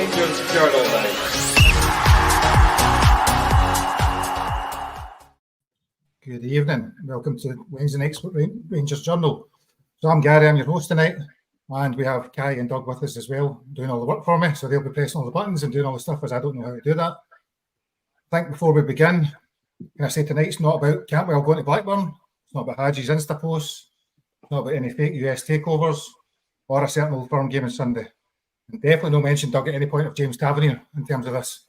Rangers Journal now. Good evening. Welcome to Wednesday night's Rangers Journal. So I'm Gary, I'm your host tonight, and we have Kai and Doug with us as well, doing all the work for me. So they'll be pressing all the buttons and doing all the stuff as I don't know how to do that. I think before we begin, can I say tonight's not about Cantwell going to Blackburn, it's not about Hadji's Insta posts, it's not about any fake US takeovers, or a certain Old Firm game on Sunday. And definitely no mention, Doug, at any point of James Tavernier in terms of this.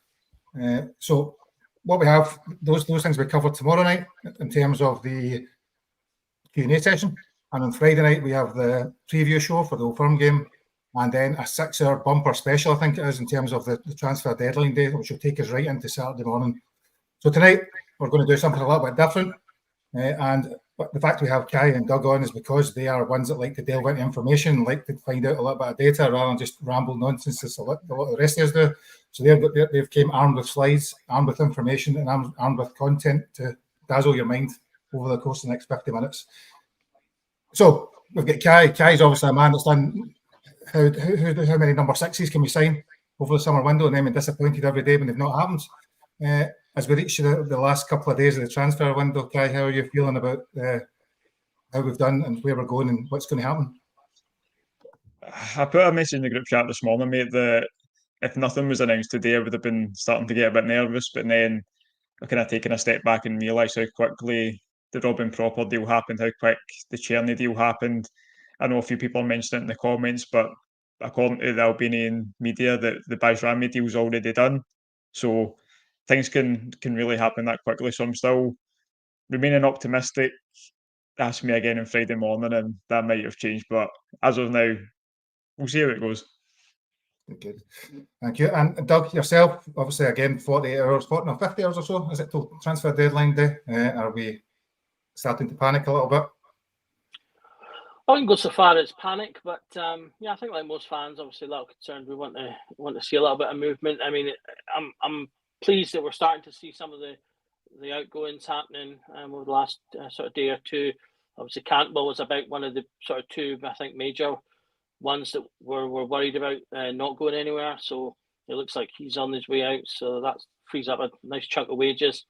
So what we have, those things we covered tomorrow night in terms of the Q&A session. And on Friday night, we have the preview show for the Old Firm game, and then a 6-hour bumper special, I think it is, in terms of the transfer deadline day, which will take us right into Saturday morning. So tonight, we're going to do something a little bit different. And the fact we have Kai and Doug on is because they are ones that like to delve into information, like to find out a little bit of data rather than just ramble nonsense as a lot of the rest of us do. So they've came armed with slides, armed with information, and armed with content to dazzle your mind over the course of the next 50 minutes. So we've got Kai. Kai's obviously a man that's done how many number 6s can we sign over the summer window, and then been disappointed every day when they've not happened. As we reach the last couple of days of the transfer window, Kai, how are you feeling about how we've done and where we're going and what's going to happen? I put a message in the group chat this morning, mate, that if nothing was announced today, I would have been starting to get a bit nervous, but then I've kind of taken a step back and realised how quickly the Robin Proper deal happened, how quick the Czerny deal happened. I know a few people mentioned it in the comments, but according to the Albanian media, the Bajrami deal's already done. So things can really happen that quickly. So I'm still remaining optimistic. Ask me again on Friday morning and that might have changed. But as of now, we'll see how it goes. Good. Thank you. And Doug, yourself, obviously, again, 50 hours or so, is it till transfer deadline day? Are we starting to panic a little bit? I wouldn't go so far as panic, but I think like most fans, obviously a little concerned. We want to see a little bit of movement. I mean, I'm pleased that we're starting to see some of the outgoings happening over the last sort of day or two. Obviously, Cantwell was about one of the sort of two, I think, major ones that we're worried about not going anywhere. So it looks like he's on his way out. So that frees up a nice chunk of wages.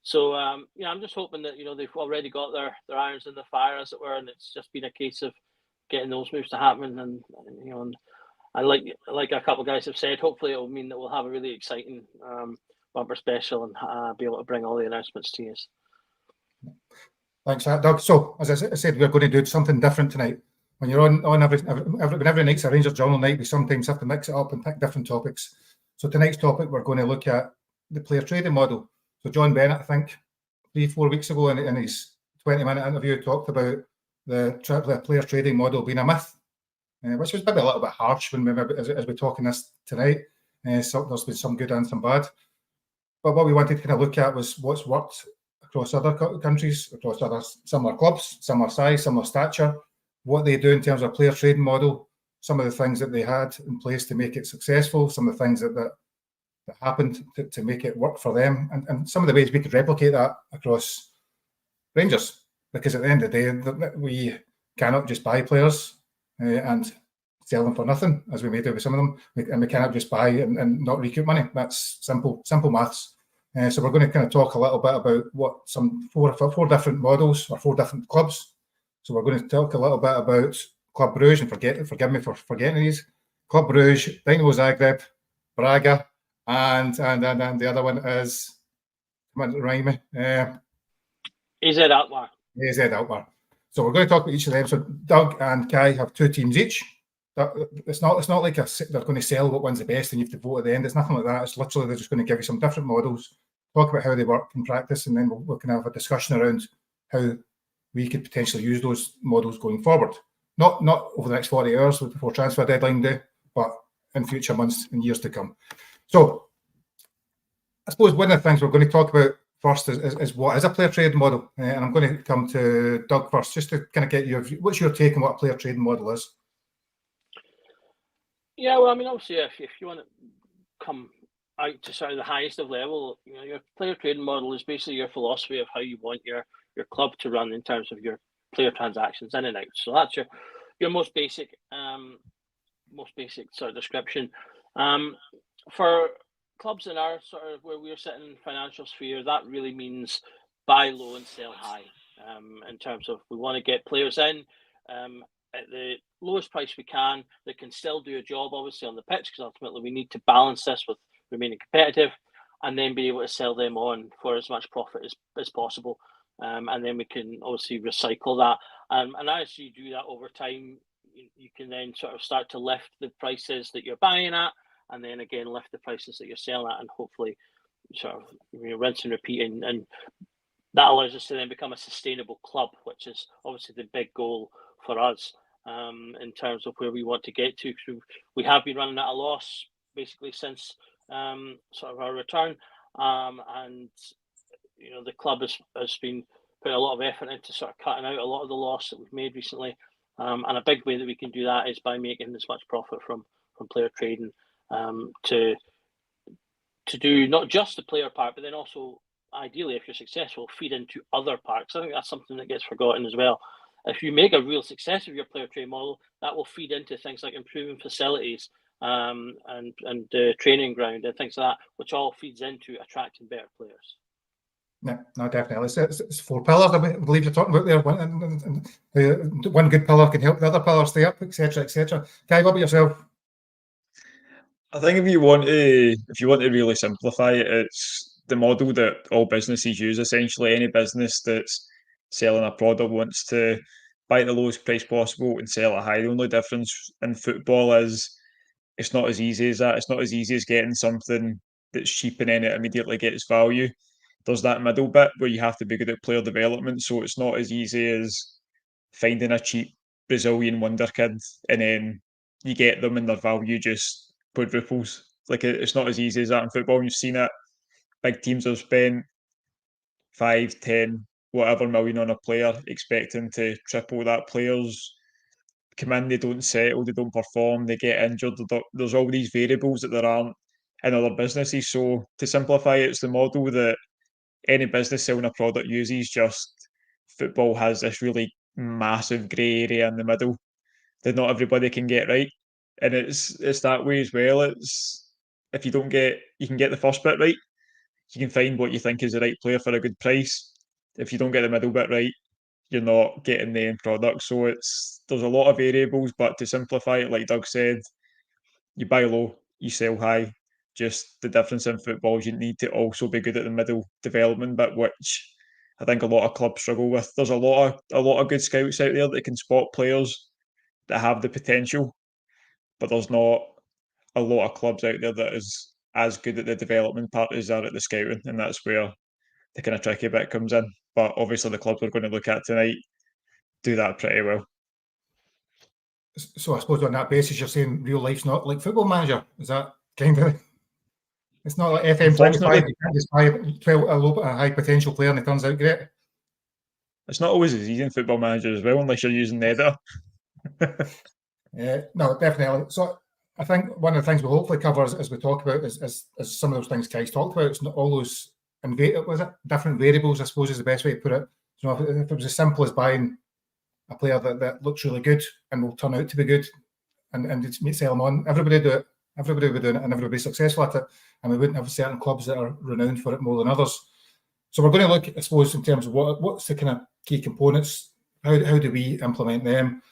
So I'm just hoping that they've already got their irons in the fire, as it were, and it's just been a case of getting those moves to happen. And and like a couple of guys have said, hopefully it will mean that we'll have a really exciting bumper special and be able to bring all the announcements to you. Thanks for that, Doug. So as I said, we're going to do something different tonight. When you're on every night's a Rangers Journal night, we sometimes have to mix it up and pick different topics. So tonight's topic, we're going to look at the player trading model. So John Bennett, I think 3-4 weeks ago in his 20-minute interview, talked about the player trading model being a myth, which was maybe a little bit harsh as we're talking this tonight. So there's been some good and some bad. But what we wanted to kind of look at was what's worked across other countries, across other similar clubs, similar size, similar stature, what they do in terms of player trading model, some of the things that they had in place to make it successful, some of the things that happened to make it work for them, and some of the ways we could replicate that across Rangers. Because at the end of the day, we cannot just buy players and sell them for nothing, as we may do with some of them, and we cannot just buy and not recoup money. That's simple maths. So we're going to kind of talk a little bit about what some four different models or 4 different clubs. So we're going to talk a little bit about Club Brugge, and forgive me for forgetting these. Club Brugge, Dynamo Zagreb, Braga, and the other one is, remind me. AZ Alkmaar. AZ Alkmaar. So we're going to talk about each of them. So Doug and Kai have 2 teams each. It's not like they're going to sell what one's the best and you have to vote at the end. It's nothing like that. It's literally they're just going to give you some different models, talk about how they work in practice, and then we're going to have a discussion around how we could potentially use those models going forward. Not over the next 40 hours before transfer deadline day, but in future months and years to come. So I suppose one of the things we're going to talk about first is what is a player trading model. And I'm going to come to Doug first, just to kind of get your view. What's your take on what a player trading model is? Yeah, well, I mean, obviously, if you want to come out to sort of the highest of level, your player trading model is basically your philosophy of how you want your club to run in terms of your player transactions in and out. So that's your most basic sort of description. For clubs in our sort of where we're sitting in financial sphere, that really means buy low and sell high. In terms of we want to get players in at the lowest price we can that can still do a job, obviously, on the pitch, because ultimately we need to balance this with remaining competitive, and then be able to sell them on for as much profit as possible. And then we can obviously recycle that. And as you do that over time, you can then sort of start to lift the prices that you're buying at, and then again lift the prices that you're selling at, and hopefully sort of rinse and repeat, and that allows us to then become a sustainable club, which is obviously the big goal for us in terms of where we want to get to. We have been running at a loss basically since sort of our return, and the club has been putting a lot of effort into sort of cutting out a lot of the loss that we've made recently, and a big way that we can do that is by making as much profit from player trading to do not just the player part, but then also ideally, if you're successful, feed into other parts. I think that's something that gets forgotten as well. If you make a real success of your player trade model, that will feed into things like improving facilities and training ground and things like that, which all feeds into attracting better players. No, definitely. It's 4 pillars, I believe you're talking about there. One good pillar can help the other pillar stay up, etc., etc. Kai, what about yourself? I think if you want to really simplify it, it's the model that all businesses use. Essentially, any business that's selling a product wants to buy at the lowest price possible and sell it high. The only difference in football is it's not as easy as that. It's not as easy as getting something that's cheap and then it immediately gets value. There's that middle bit where you have to be good at player development, so it's not as easy as finding a cheap Brazilian wonder kid and then you get them and their value just quadruples. Like it's not as easy as that in football. You've seen it. Big teams have spent 5, 10, whatever million on a player, expecting to triple that player's come in, they don't settle, they don't perform, they get injured. There's all these variables that there aren't in other businesses. So to simplify it, it's the model that any business selling a product uses. Just football has this really massive grey area in the middle that not everybody can get right, and it's that way as well. It's if you can get the first bit right, you can find what you think is the right player for a good price. If you don't get the middle bit right, you're not getting the end product. So there's a lot of variables, but to simplify it, like Doug said, you buy low, you sell high. Just the difference in football is you need to also be good at the middle development bit, which I think a lot of clubs struggle with. There's a lot of good scouts out there that can spot players that have the potential, but there's not a lot of clubs out there that is as good at the development part as are at the scouting, and that's where the kind of tricky bit comes in. But obviously, the clubs we're going to look at tonight do that pretty well. So I suppose on that basis, you're saying real life's not like Football Manager. Is that kind of? It's not like FM25. You can't just buy a high potential player and it turns out great. It's not always as easy in Football Manager as well, unless you're using the editor. No, definitely. So I think one of the things we'll hopefully cover as we talk about is some of those things Kai's talked about. It's not all those different variables, I suppose, is the best way to put it. So if it was as simple as buying a player that looks really good and will turn out to be good and it's sell them on, everybody do it. Everybody would be doing it and everybody successful at it. And we wouldn't have certain clubs that are renowned for it more than others. So we're going to look, I suppose, in terms of what's the kind of key components, how do we implement them?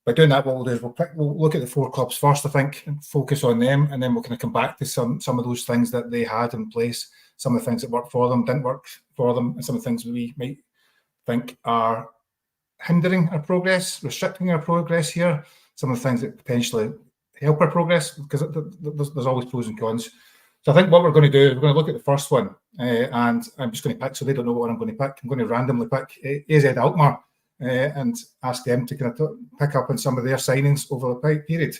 By doing that, what we'll do is we'll look at the 4 clubs first, I think, and focus on them, and then we'll kind of come back to some of those things that they had in place, some of the things that worked for them, didn't work for them, and some of the things we might think are hindering our progress, restricting our progress here, some of the things that potentially help our progress, because there's always pros and cons. So I think what we're going to do is we're going to look at the first one, and I'm just going to pick, so they don't know what I'm going to pick. I'm going to randomly pick AZ Alkmaar and ask them to kind of pick up on some of their signings over the period.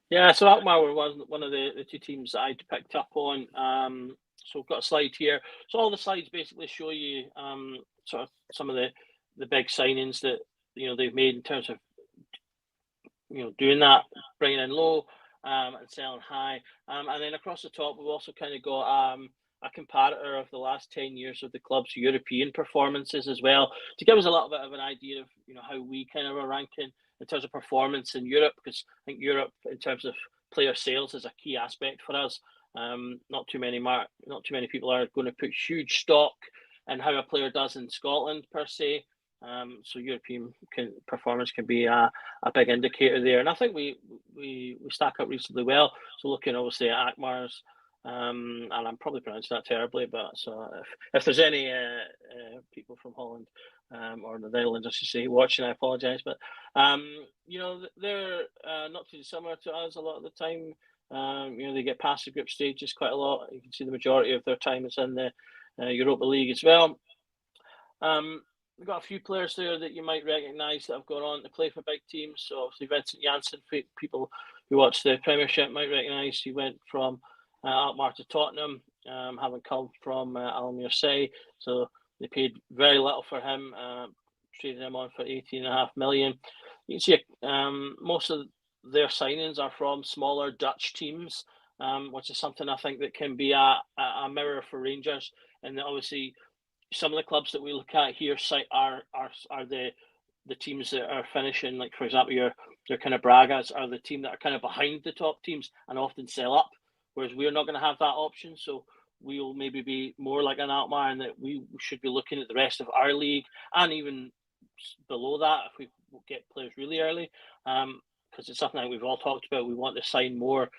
Yeah, so Alkmaar were one of the 2 teams that I'd picked up on. So we've got a slide here. So all the slides basically show you sort of some of the big signings that they've made in terms of doing that, bringing in low and selling high. And then across the top, we've also kind of got a comparator of the last 10 years of the club's European performances as well, to give us a little bit of an idea of how we kind of are ranking in terms of performance in Europe, because I think Europe, in terms of player sales, is a key aspect for us. Not too many people are going to put huge stock in how a player does in Scotland per se. So European performance can be a big indicator there, and I think we stack up reasonably well. So looking obviously at Akmar's, and I'm probably pronouncing that terribly, but so if there's any people from Holland or the Netherlands, I should say, watching, I apologise. But they're not too similar to us a lot of the time. They get past the group stages quite a lot. You can see the majority of their time is in the Europa League as well. We've got a few players there that you might recognise that have gone on to play for big teams. So obviously Vincent Janssen, people who watch the Premiership might recognise. He went from Alkmaar to Tottenham, having come from Al-Mircea. So they paid very little for him, traded him on for 18.5 million. You can see most of their signings are from smaller Dutch teams, which is something I think that can be a mirror for Rangers. And obviously, some of the clubs that we look at here are the teams that are finishing, like for example, your kind of Bragas are the team that are kind of behind the top teams and often sell up, whereas we're not going to have that option. So we'll maybe be more like an Alkmaar, and that we should be looking at the rest of our league and even below that if we get players really early, because it's something that we've all talked about. We want to sign more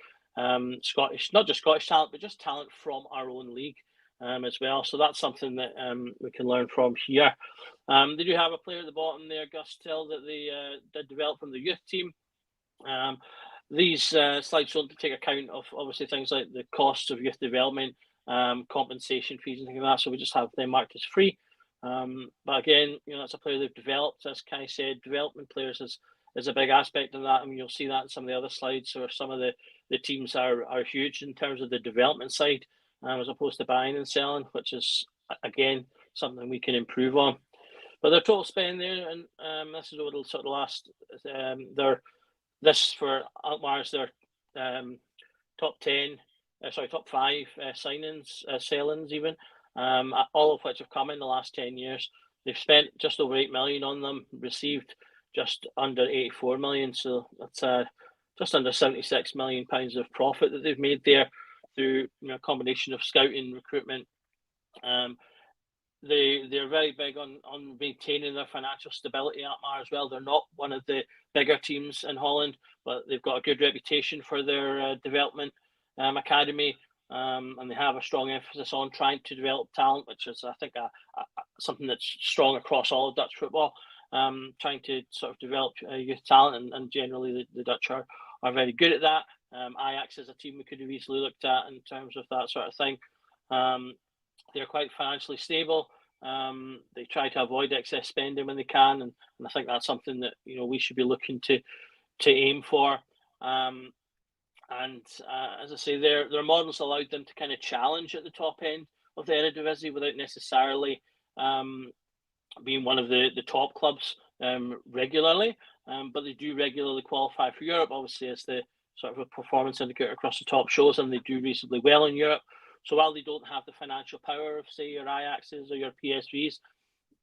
Scottish, not just Scottish talent, but just talent from our own league. As well, so that's something that we can learn from here. They do have a player at the bottom there, Gus Till, that they did develop from the youth team. These slides don't take account of obviously things like the costs of youth development, compensation fees and things like that, so we just have them marked as free. But again, that's a player they've developed. As Kai said, development players is a big aspect of that. I mean, you'll see that in some of the other slides, or some of the teams are huge in terms of the development side, as opposed to buying and selling, which is, again, something we can improve on. But their total spend there, and this is over the sort of last, this for Alkmaar is their top 5 signings, sell-ins even, all of which have come in the last 10 years. They've spent just over 8 million on them, received just under 84 million, so that's just under 76 million pounds of profit that they've made there, through a combination of scouting, recruitment. They're very big on maintaining their financial stability at Alkmaar as well. They're not one of the bigger teams in Holland, but they've got a good reputation for their development academy, and they have a strong emphasis on trying to develop talent, which is, I think, something that's strong across all of Dutch football. Trying to sort of develop youth talent, and generally the Dutch are very good at that. Ajax is a team we could have easily looked at in terms of that sort of thing. They're quite financially stable. They try to avoid excess spending when they can, and I think that's something that we should be looking to aim for. And as I say, their models allowed them to kind of challenge at the top end of the Eredivisie without necessarily being one of the top clubs regularly. But they do regularly qualify for Europe, obviously, as the sort of a performance indicator across the top shows, and they do reasonably well in Europe. So while they don't have the financial power of, say, your Ajaxes or your PSVs,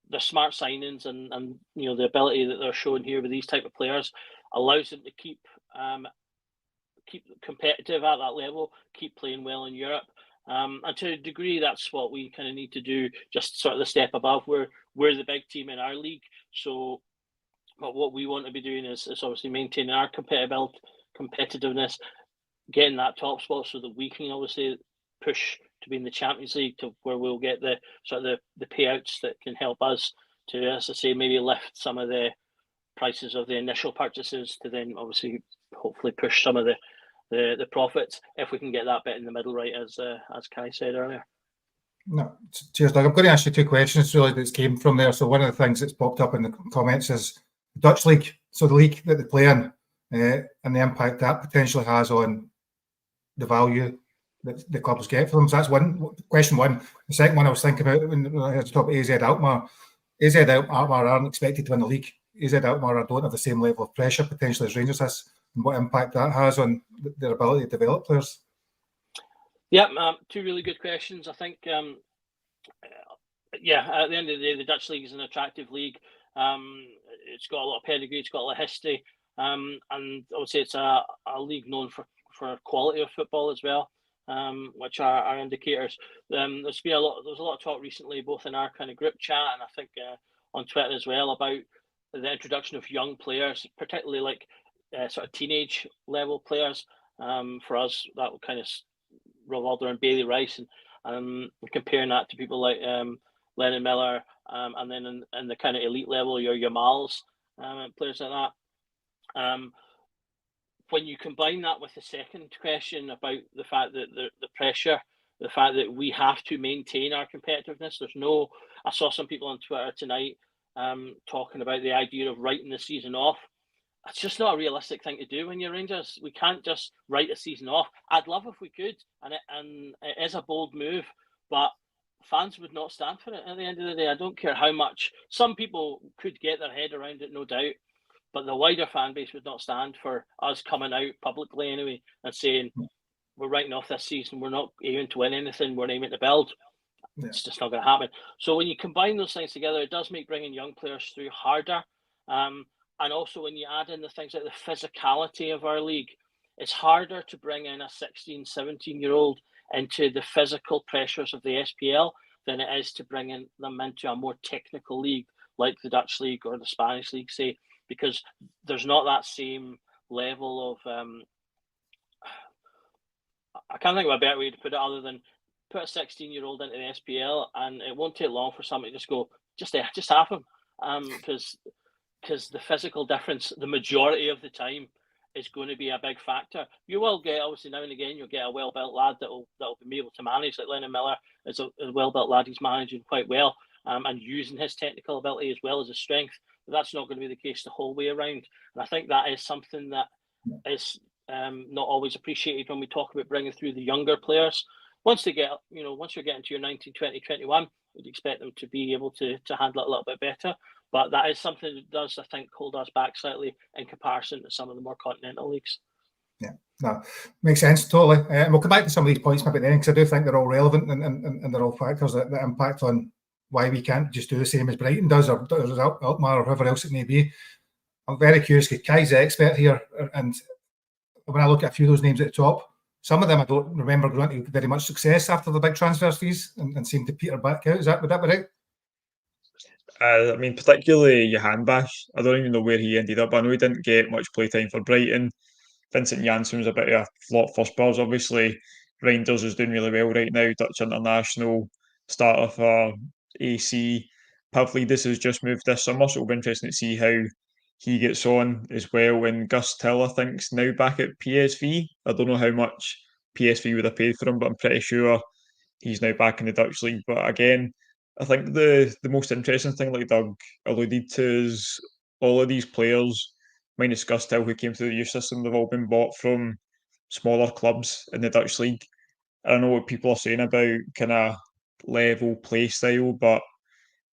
the smart signings and the ability that they're showing here with these type of players allows them to keep competitive at that level, keep playing well in Europe. And to a degree, that's what we kind of need to do, just sort of the step above. We're the big team in our league. So but what we want to be doing is obviously maintaining our competitiveness, getting that top spot, so that we can obviously push to be in the Champions League, to where we'll get the sort of the payouts that can help us to, as I say, maybe lift some of the prices of the initial purchases, to then obviously hopefully push some of the profits, if we can get that bit in the middle right, as Kai said earlier. No, cheers, Doug. I'm going to ask you 2 questions really that came from there. So one of the things that's popped up in the comments is the Dutch league, so the league that they play in, and the impact that potentially has on the value that the clubs get for them. So that's question one. The second one I was thinking about when I had to talk about AZ Alkmaar. AZ Alkmaar aren't expected to win the league. AZ Alkmaar don't have the same level of pressure potentially as Rangers has, and what impact that has on their ability to develop players. Yeah, 2 really good questions. I think, at the end of the day, the Dutch league is an attractive league. it's got a lot of pedigree, it's got a lot of history, and I would say it's a league known for quality of football as well, which are indicators. There's a lot of talk recently, both in our kind of group chat and I think on Twitter as well, about the introduction of young players, particularly like sort of teenage level players. For us, that would kind of revolve around Bailey Rice, and comparing that to people like Lennon Miller, and then in the kind of elite level, your Yamals, players like that. When you combine that with the second question about the fact that the pressure, the fact that we have to maintain our competitiveness, I saw some people on Twitter tonight talking about the idea of writing the season off. It's just not a realistic thing to do when you're Rangers. We can't just write a season off. I'd love if we could, and it is a bold move, but fans would not stand for it at the end of the day. I don't care how much. Some people could get their head around it, no doubt, but the wider fan base would not stand for us coming out publicly anyway and saying we're writing off this season. We're not aiming to win anything. We're aiming to build. Yeah. It's just not going to happen. So when you combine those things together, it does make bringing young players through harder. And also when you add in the things like the physicality of our league, it's harder to bring in a 16, 17-year-old into the physical pressures of the SPL than it is to bring them into a more technical league like the Dutch league or the Spanish league, say, because there's not that same level of I can't think of a better way to put it other than put a 16-year-old into the SPL and it won't take long for somebody to just go, just have him, because the physical difference the majority of the time is going to be a big factor. You will get, obviously, now and again, you'll get a well-built lad that'll be able to manage, like Lennon Miller is a well-built lad. He's managing quite well and using his technical ability as well as his strength. But that's not going to be the case the whole way around. And I think that is something that is not always appreciated when we talk about bringing through the younger players. Once you're getting to your 19, 20, 21, we'd expect them to be able to handle it a little bit better. But that is something that does, I think, hold us back slightly in comparison to some of the more continental leagues. Yeah, no, makes sense, totally. And we'll come back to some of these points maybe then, because I do think they're all relevant and they're all factors that impact on why we can't just do the same as Brighton does or Alkmaar or whoever else it may be. I'm very curious, because Kai's the expert here, and when I look at a few of those names at the top, some of them I don't remember going to very much success after the big transfer fees and seem to peter back out. Would that be right? I mean, particularly Johan Bash. I don't even know where he ended up. I know he didn't get much playtime for Brighton. Vincent Janssen was a bit of a flop for Spurs. Obviously, Reinders is doing really well right now. Dutch international, starter for AC. Pavlidis has just moved this summer, so it'll be interesting to see how he gets on as well. And Gus Till, I think, is now back at PSV. I don't know how much PSV would have paid for him, but I'm pretty sure he's now back in the Dutch league. But again, I think the most interesting thing, like Doug alluded to, is all of these players, minus Gus Till, who came through the youth system, they've all been bought from smaller clubs in the Dutch league. I don't know what people are saying about kind of level play style, but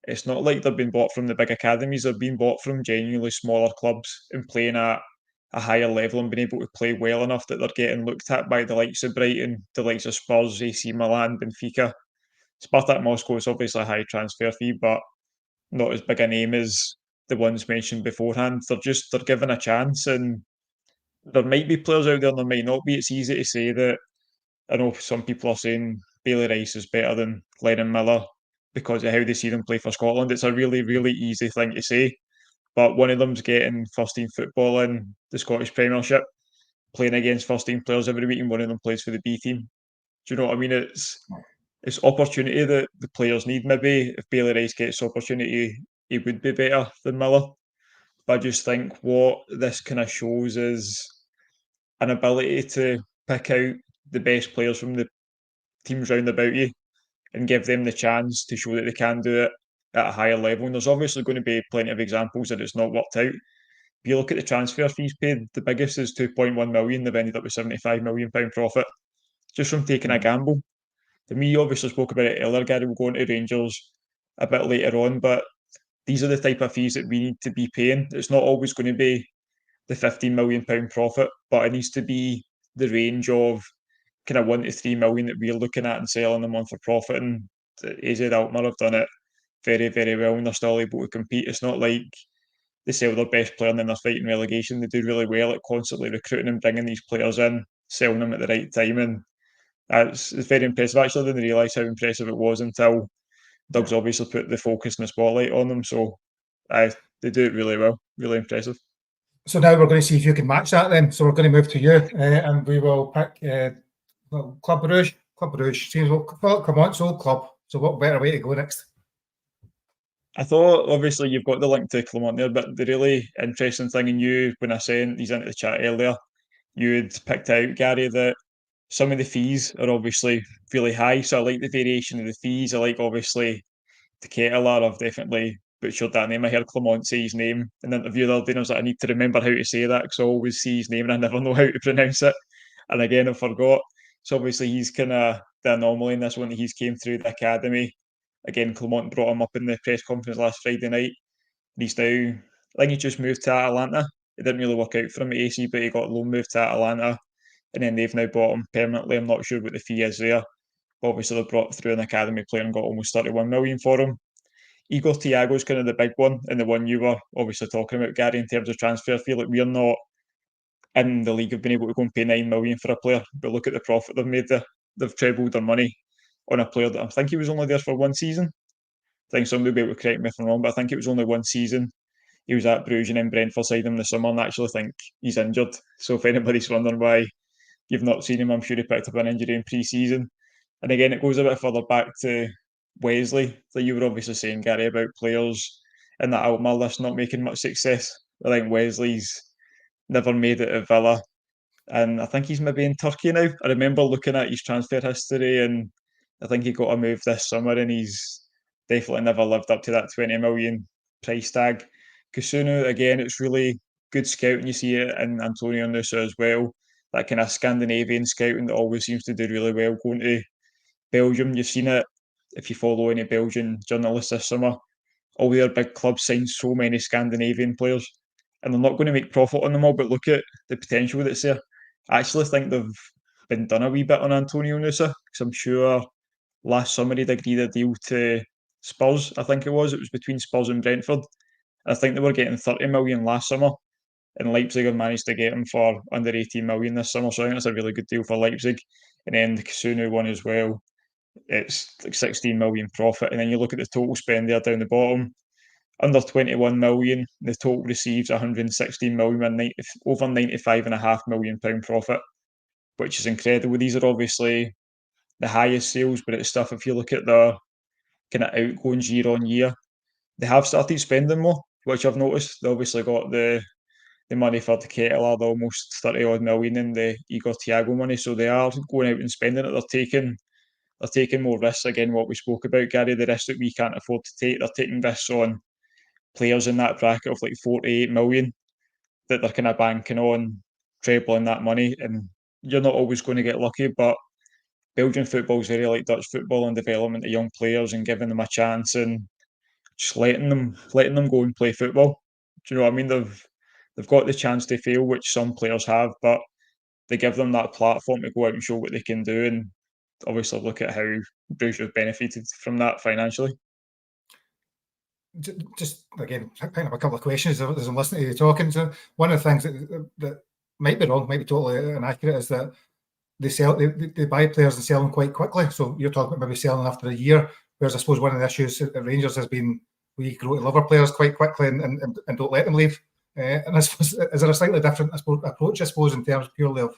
it's not like they've been bought from the big academies. They've been bought from genuinely smaller clubs and playing at a higher level and being able to play well enough that they're getting looked at by the likes of Brighton, the likes of Spurs, AC Milan, Benfica. Spartak Moscow is obviously a high transfer fee, but not as big a name as the ones mentioned beforehand. They're given a chance, and there might be players out there, and there might not be. It's easy to say that. I know some people are saying Bailey Rice is better than Lennon Miller because of how they see them play for Scotland. It's a really, really easy thing to say, but one of them's getting first team football in the Scottish Premiership, playing against first team players every week, and one of them plays for the B team. Do you know what I mean? It's opportunity that the players need. Maybe if Bailey Rice gets opportunity, he would be better than Miller. But I just think what this kind of shows is an ability to pick out the best players from the teams round about you and give them the chance to show that they can do it at a higher level. And there's obviously going to be plenty of examples that it's not worked out. If you look at the transfer fees paid, the biggest is 2.1 million. They've ended up with £75 million profit just from taking a gamble. To me, obviously spoke about it earlier, Gary, we'll go into Rangers a bit later on, but these are the type of fees that we need to be paying. It's not always going to be the £15 million profit, but it needs to be the range of kind of 1 to 3 million that we're looking at and selling them on for profit. And AZ Alkmaar have done it very, very well, and they're still able to compete. It's not like they sell their best player and then they're fighting relegation. They do really well at constantly recruiting and bringing these players in, selling them at the right time, and it's very impressive. I actually didn't realise how impressive it was until Doug's obviously put the focus and the spotlight on them. So they do it really well, really impressive. So now we're going to see if you can match that then. So we're going to move to you and we will pick Club Rouge. Club Rouge seems well, come on, it's old club. So what better way to go next? I thought obviously you've got the link to Clermont there, but the really interesting thing in you, when I sent these into the chat earlier, you had picked out, Gary, that some of the fees are obviously really high. So I like the variation of the fees. I like obviously the Kettler. I've definitely butchered that name. I heard Clermont say his name in the interview the other day, and I was like, I need to remember how to say that because I always see his name and I never know how to pronounce it. And again, I forgot. So obviously he's kind of the anomaly in this one. He's came through the academy. Again, Clermont brought him up in the press conference last Friday night. And he's now, I think he just moved to Atalanta. It didn't really work out for him at AC, but he got loan moved to Atalanta. And then they've now bought him permanently. I'm not sure what the fee is there. Obviously, they brought through an academy player and got almost 31 million for him. Igor Thiago's kind of the big one, and the one you were obviously talking about, Gary, in terms of transfer. I feel like we're not in the league have been able to go and pay 9 million for a player, but look at the profit they've made there. They've trebled their money on a player that I think he was only there for one season. I think somebody will be able to correct me if I'm wrong, but I think it was only one season. He was at Bruges and then Brentford side him in the summer, and I actually think he's injured. So if anybody's wondering why you've not seen him, I'm sure he picked up an injury in pre-season. And again, it goes a bit further back to Wesley, that you were obviously saying, Gary, about players in that Alkmaar list not making much success. I think Wesley's never made it at Villa, and I think he's maybe in Turkey now. I remember looking at his transfer history, and I think he got a move this summer, and he's definitely never lived up to that 20 million price tag. Kusunu, again, it's really good scouting. You see it in Antonio Nusa as well. That kind of Scandinavian scouting that always seems to do really well. Going to Belgium, you've seen it if you follow any Belgian journalists this summer. All their big clubs sign so many Scandinavian players, and they're not going to make profit on them all. But look at the potential that's there. I actually think they've been done a wee bit on Antonio Nusa because I'm sure last summer he'd agreed a deal to Spurs. I think it was. It was between Spurs and Brentford. I think they were getting 30 million last summer, and Leipzig have managed to get him for under 18 million this summer. So I think that's a really good deal for Leipzig. And then the Kusunu one as well. It's like 16 million profit. And then you look at the total spend there down the bottom, under 21 million. The total receives 116 million, over 95.5 million pound profit, which is incredible. These are obviously the highest sales, but it's stuff if you look at the kind of outgoings year on year, they have started spending more, which I've noticed. They obviously got the money for the Kettler, the almost 30 odd million, and the Igor Thiago money. So they are going out and spending it. They're taking more risks. Again, what we spoke about, Gary, the risks that we can't afford to take. They're taking risks on players in that bracket of like 48 million that they're kind of banking on trebling that money. And you're not always going to get lucky, but Belgian football is very like Dutch football and development of young players and giving them a chance and just letting them go and play football. Do you know what I mean? They've got the chance to fail, which some players have, but they give them that platform to go out and show what they can do. And obviously, look at how Bruges have benefited from that financially. Just again, kind of a couple of questions as I'm listening to you talking. So one of the things that might be wrong, might be totally inaccurate, is that they buy players and sell them quite quickly. So you're talking about maybe selling after a year, whereas I suppose one of the issues at Rangers has been we grow to love our players quite quickly and don't let them leave. And I suppose, is there a slightly different approach, I suppose, in terms purely of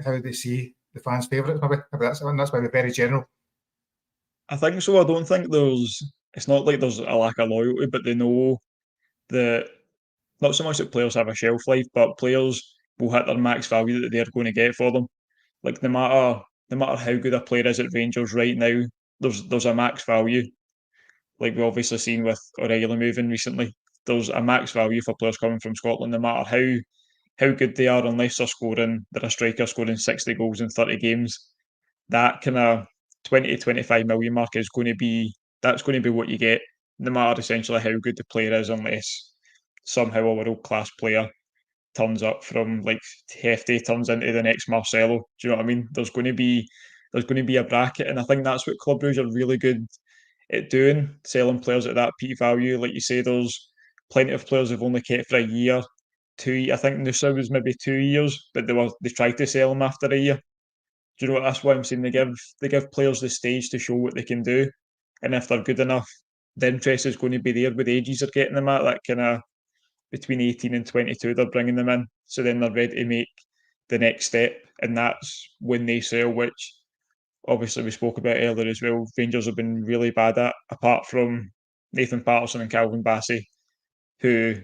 how they see the fans' favourites? Maybe that's maybe very general. I think so. I don't think it's not like there's a lack of loyalty, but they know that not so much that players have a shelf life, but players will hit their max value that they're going to get for them. Like no matter how good a player is at Rangers right now, there's a max value. Like we obviously seen with O'Reilly moving recently, there's a max value for players coming from Scotland, no matter how good they are, unless they're a striker scoring 60 goals in 30 games. That kind of 20 to 25 million mark is going to be what you get, no matter essentially how good the player is, unless somehow a world class player turns up from like Hefty turns into the next Marcelo. Do you know what I mean? There's going to be a bracket, and I think that's what Club Brugge are really good at doing, selling players at that peak value. Like you say, there's plenty of players have only kept for a year, 2. I think Nusa was maybe 2 years, but they tried to sell him after a year. Do you know what? That's why I'm saying they give players the stage to show what they can do, and if they're good enough, the interest is going to be there with the ages they're getting them at. That kind of between 18 and 22, they're bringing them in, so then they're ready to make the next step, and that's when they sell, which obviously we spoke about earlier as well. Rangers have been really bad at, apart from Nathan Patterson and Calvin Bassey, who,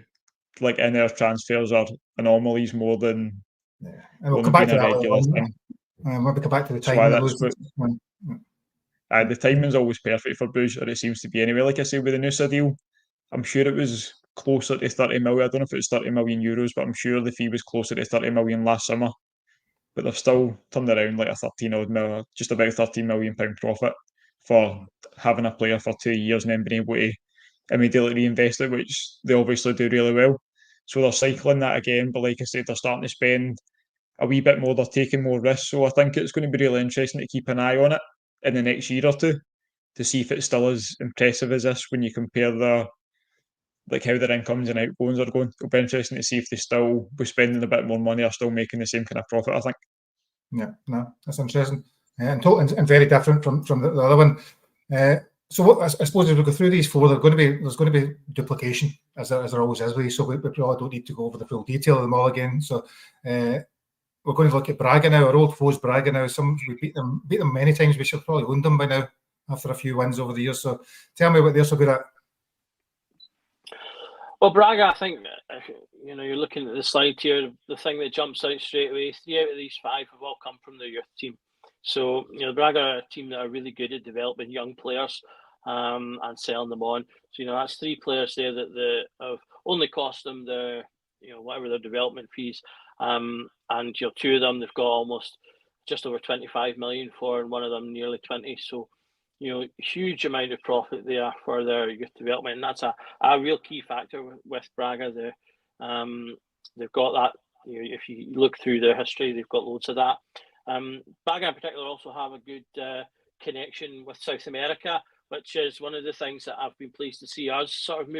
like, in their transfers are anomalies more than And we'll come back to being a that regular later on. thing. Maybe come back to the So timing of that's those. what the timing's always perfect for Bruges, or it seems to be anyway. Like I say, with the Nusa deal, I'm sure it was closer to 30 million. I don't know if it was 30 million euros, but I'm sure the fee was closer to 30 million last summer. But they've still turned around like a 13 odd million, just about £13 million profit for having a player for 2 years and then being able to immediately reinvest it, which they obviously do really well. So they're cycling that again, but like I said, they're starting to spend a wee bit more, they're taking more risks. So I think it's going to be really interesting to keep an eye on it in the next year or two to see if it's still as impressive as this when you compare like how their incomes and outgoings are going. It'll be interesting to see if they still, with spending a bit more money, are still making the same kind of profit, I think. Yeah, no, that's interesting. And very different from the other one. So what, I suppose as we go through these four, there's going to be duplication, as there always is with these, so we probably don't need to go over the full detail of them all again. So we're going to look at Braga now, our old foes Braga now. We beat them many times. We should probably own them by now after a few wins over the years. So tell me what they're so good at. Well, Braga, I think, you're looking at the slide here, the thing that jumps out straight away, 3 out of these 5 have all come from their youth team. So, Braga are a team that are really good at developing young players and selling them on. So, that's 3 players there that have only cost them whatever their development fees. And 2 of them, they've got almost just over 25 million for, and one of them nearly 20. So, huge amount of profit there for their youth development, and that's a real key factor with Braga. They've got that. If you look through their history, they've got loads of that. Braga in particular also have a good connection with South America, which is one of the things that I've been pleased to see us sort of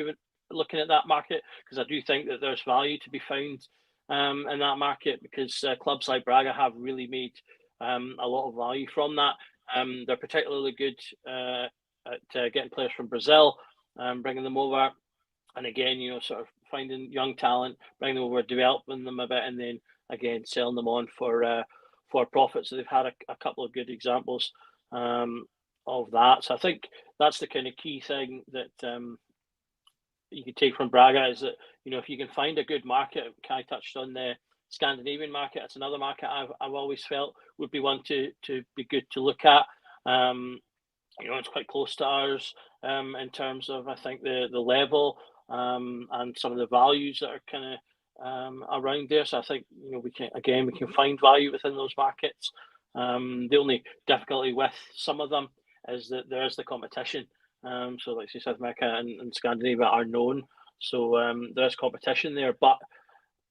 looking at that market, because I do think that there's value to be found in that market, because clubs like Braga have really made a lot of value from that. They're particularly good at getting players from Brazil, bringing them over, and again, sort of finding young talent, bringing them over, developing them a bit, and then again selling them on for profit. So they've had a couple of good examples of that. So I think that's the kind of key thing that you can take from Braga, is that if you can find a good market. Kai touched on the Scandinavian market. It's another market I've always felt would be one to be good to look at. It's quite close to ours in terms of, I think, the level and some of the values that are kind of around there. So I think we can find value within those markets. The only difficulty with some of them is that there is the competition. So like say South America and Scandinavia are known, so there's competition there. But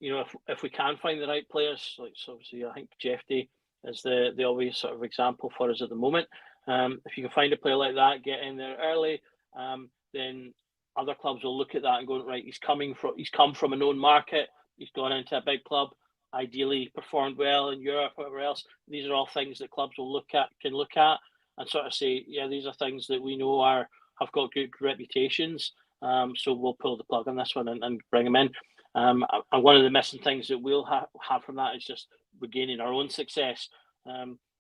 if we can find the right players, so obviously I think Jeffy is the obvious sort of example for us at the moment. If you can find a player like that, get in there early, then other clubs will look at that and go, right, he's come from a known market, he's gone into a big club, ideally performed well in Europe, whatever else. These are all things that clubs can look at and sort of say, yeah, these are things that we know have got good reputations. So we'll pull the plug on this one and bring them in. And one of the missing things that we'll have from that is just regaining our own success.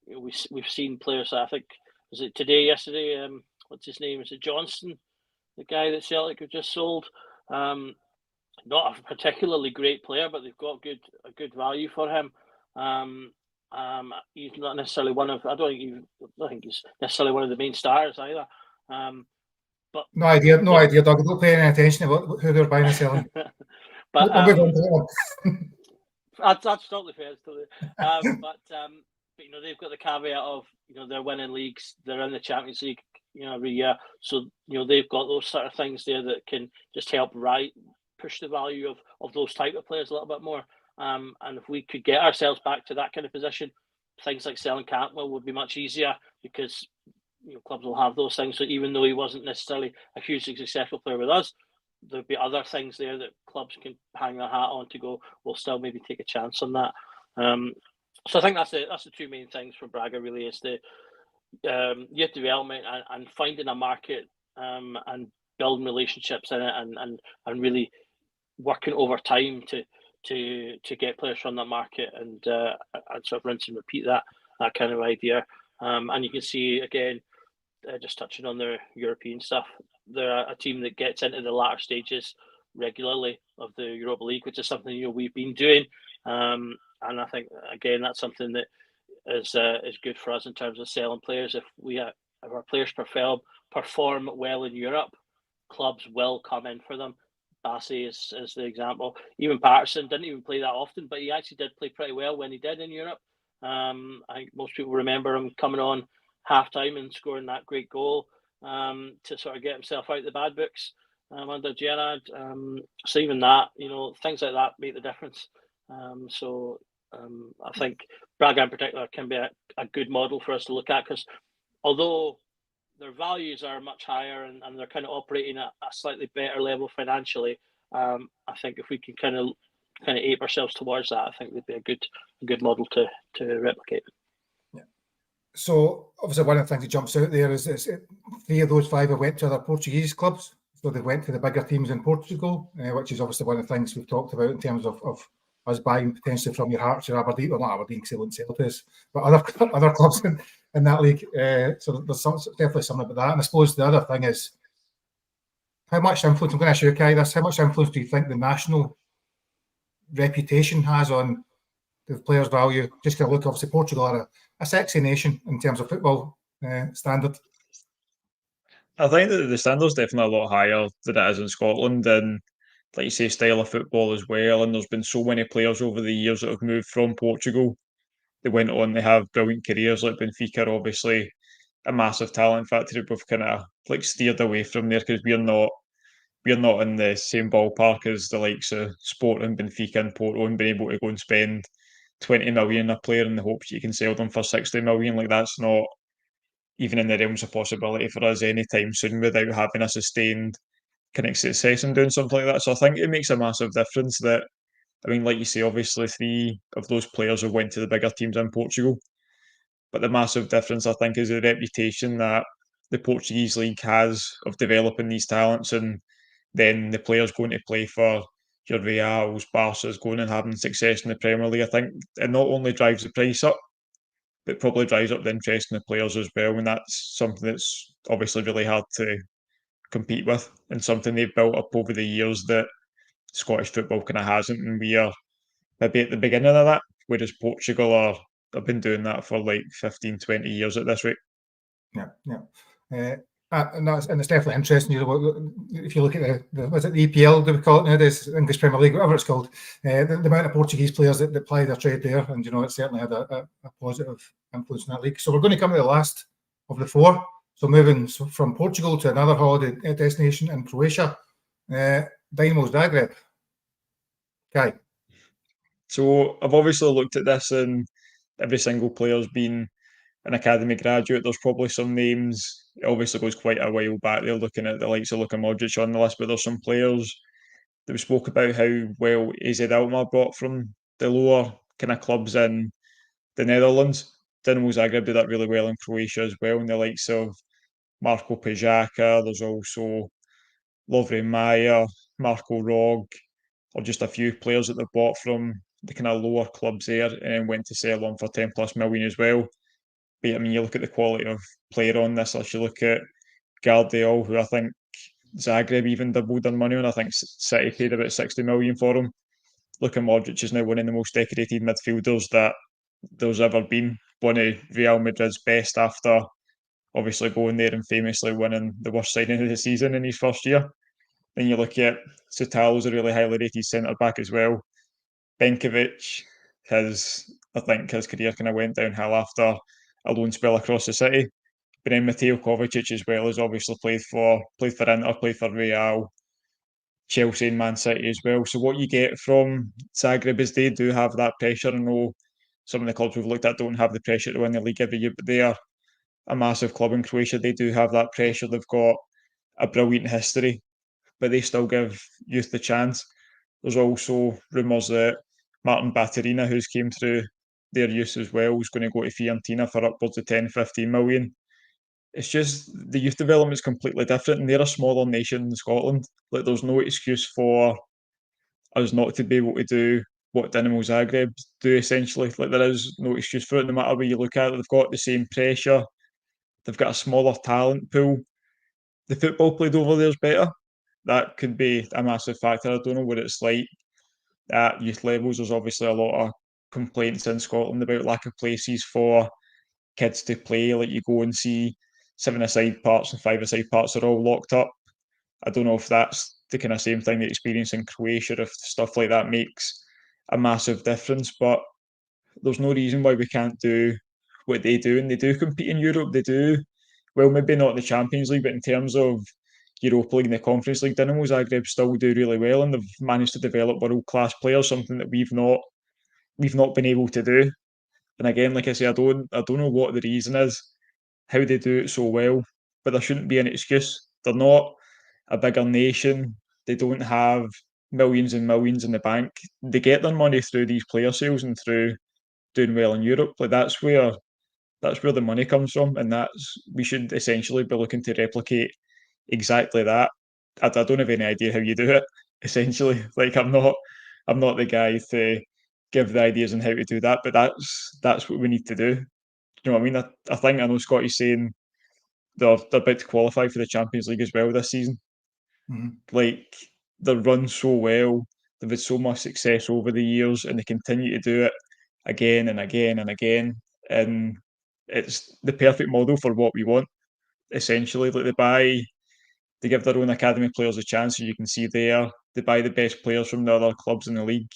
We've seen players that I think, was it yesterday? What's his name? Is it Johnston, the guy that Celtic have just sold? Not a particularly great player, but they've got a good value for him. He's not necessarily one of. I don't think he's necessarily one of the main stars either. But no idea, Doug. Don't pay any attention to who they're buying and selling. But we'll move on to that one. That's totally fair. But they've got the caveat of they're winning leagues, they're in the Champions League every year, so they've got those sort of things there that can just help push the value of those type of players a little bit more. And if we could get ourselves back to that kind of position, things like selling Cantwell would be much easier, because clubs will have those things. So even though he wasn't necessarily a hugely successful player with us, there'll be other things there that clubs can hang their hat on to go, we'll still maybe take a chance on that. So I think that's the two main things for Braga really, is the youth development and finding a market and building relationships in it, and really working over time to get players from that market, and sort of rinse and repeat that kind of idea. And you can see again, just touching on their European stuff, they're a team that gets into the latter stages regularly of the Europa League, which is something we've been doing. And I think again that's something that is good for us in terms of selling players. If our players perform well in Europe, clubs will come in for them. Bassi is the example. Even Patterson didn't even play that often, but he actually did play pretty well when he did in Europe. I think most people remember him coming on half-time and scoring that great goal to sort of get himself out of the bad books under Gerrard. So even that, things like that make the difference. I think Braga in particular can be a good model for us to look at, because although their values are much higher and they're kind of operating at a slightly better level financially, I think if we can kind of ape ourselves towards that, I think they'd be a good model to replicate. Yeah. So obviously one of the things that jumps out there is 3 of those 5 have went to other Portuguese clubs. So they went to the bigger teams in Portugal, which is obviously one of the things we've talked about in terms of us buying potentially from your Hearts, your Aberdeen, well not Aberdeen because they won't sell to us, but other clubs in that league. So there's definitely something about that. And I suppose the other thing is, how much influence, I'm going to ask you, Kai, this, how much influence do you think the national reputation has on the players' value? Just kind of look, obviously Portugal are a sexy nation in terms of football standard. I think that the standard's definitely a lot higher than it is in Scotland, and like you say, style of football as well. And there's been so many players over the years that have moved from Portugal. They went on, they have brilliant careers, like Benfica, obviously a massive talent factory. We've kind of like steered away from there because we're not in the same ballpark as the likes of Sporting, Benfica, and Porto, and being able to go and spend 20 million a player in the hopes you can sell them for 60 million. Like that's not even in the realms of possibility for us anytime soon without having a sustained kind of success in doing something like that. So I think it makes a massive difference that, I mean, like you say, obviously 3 of those players have went to the bigger teams in Portugal. But the massive difference, I think, is the reputation that the Portuguese league has of developing these talents, and then the players going to play for your Reals, Barca's, going and having success in the Premier League. I think it not only drives the price up, but probably drives up the interest in the players as well. And that's something that's obviously really hard to compete with, and something they've built up over the years that Scottish football kind of hasn't. And we are maybe at the beginning of that, whereas Portugal have been doing that for like 15, 20 years at this rate. Yeah. And it's definitely interesting. If you look at the EPL, do we call it nowadays, English Premier League, whatever it's called, the amount of Portuguese players that ply their trade there, and it certainly had a positive influence in that league. So we're going to come to the last of the 4. So moving from Portugal to another holiday destination in Croatia, Dinamo Zagreb. Kai. So I've obviously looked at this, and every single player's been an academy graduate. There's probably some names. It obviously goes quite a while back. They're looking at the likes of Luka Modric on the list, but there's some players that we spoke about how well AZ Alkmaar brought from the lower kind of clubs in the Netherlands. Dinamo Zagreb did that really well in Croatia as well, and the likes of Marko Pejaka. There's also Lovre Majer, Marko Rog, or just a few players that they bought from the kind of lower clubs there and then went to sell on for 10 plus million as well. But I mean, you look at the quality of player on this list, you look at Gvardiol, who I think Zagreb even doubled their money on. I think City paid about 60 million for him. Luka Modric is now one of the most decorated midfielders that there's ever been. One of Real Madrid's best after obviously going there and famously winning the worst signing of the season in his first year. Then you look at Sutalo's a really highly rated centre back as well. Benkovic, I think his career kind of went downhill after a loan spell across the city. But then Mateo Kovacic as well has obviously played for Inter, played for Real, Chelsea and Man City as well. So what you get from Zagreb is they do have that pressure. I know some of the clubs we've looked at don't have the pressure to win the league every year, but they are a massive club in Croatia. They do have that pressure. They've got a brilliant history but they still give youth the chance. There's also rumours that Martin Batterina, who's came through their youth as well, is going to go to Fiorentina for upwards of 10, 15 million. It's just the youth development is completely different, and they're a smaller nation in Scotland. Like, there's no excuse for us not to be able to do what Dinamo Zagreb do, essentially. Like, there is no excuse for it, no matter where you look at it. They've got the same pressure, they've got a smaller talent pool. The football played over there is better. That could be a massive factor. I don't know what it's like at youth levels. There's obviously a lot of complaints in Scotland about lack of places for kids to play. Like, you go and see 7-a-side parts and 5-a-side parts are all locked up. I don't know if that's the kind of same thing they experience in Croatia, if stuff like that makes a massive difference. But there's no reason why we can't do what they do. And they do compete in Europe. They do, well, maybe not the Champions League, but in terms of Europa League and the Conference League, Dinamo Zagreb still do really well, and they've managed to develop world class players, something that we've not been able to do. And again, like I say, I don't know what the reason is, how they do it so well, but there shouldn't be an excuse. They're not a bigger nation. They don't have millions and millions in the bank. They get their money through these player sales and through doing well in Europe. Like, that's where the money comes from, and that's we should essentially be looking to replicate exactly that. I don't have any idea how you do it. Essentially, like, I'm not the guy to give the ideas on how to do that, but that's what we need to do. You know what I mean? I think I know Scotty's saying they're about to qualify for the Champions League as well this season. Mhm. Like, they're run so well, they've had so much success over the years, and they continue to do it again and again and again. And it's the perfect model for what we want. Essentially, like, they give their own academy players a chance, so you can see there. They buy the best players from the other clubs in the league,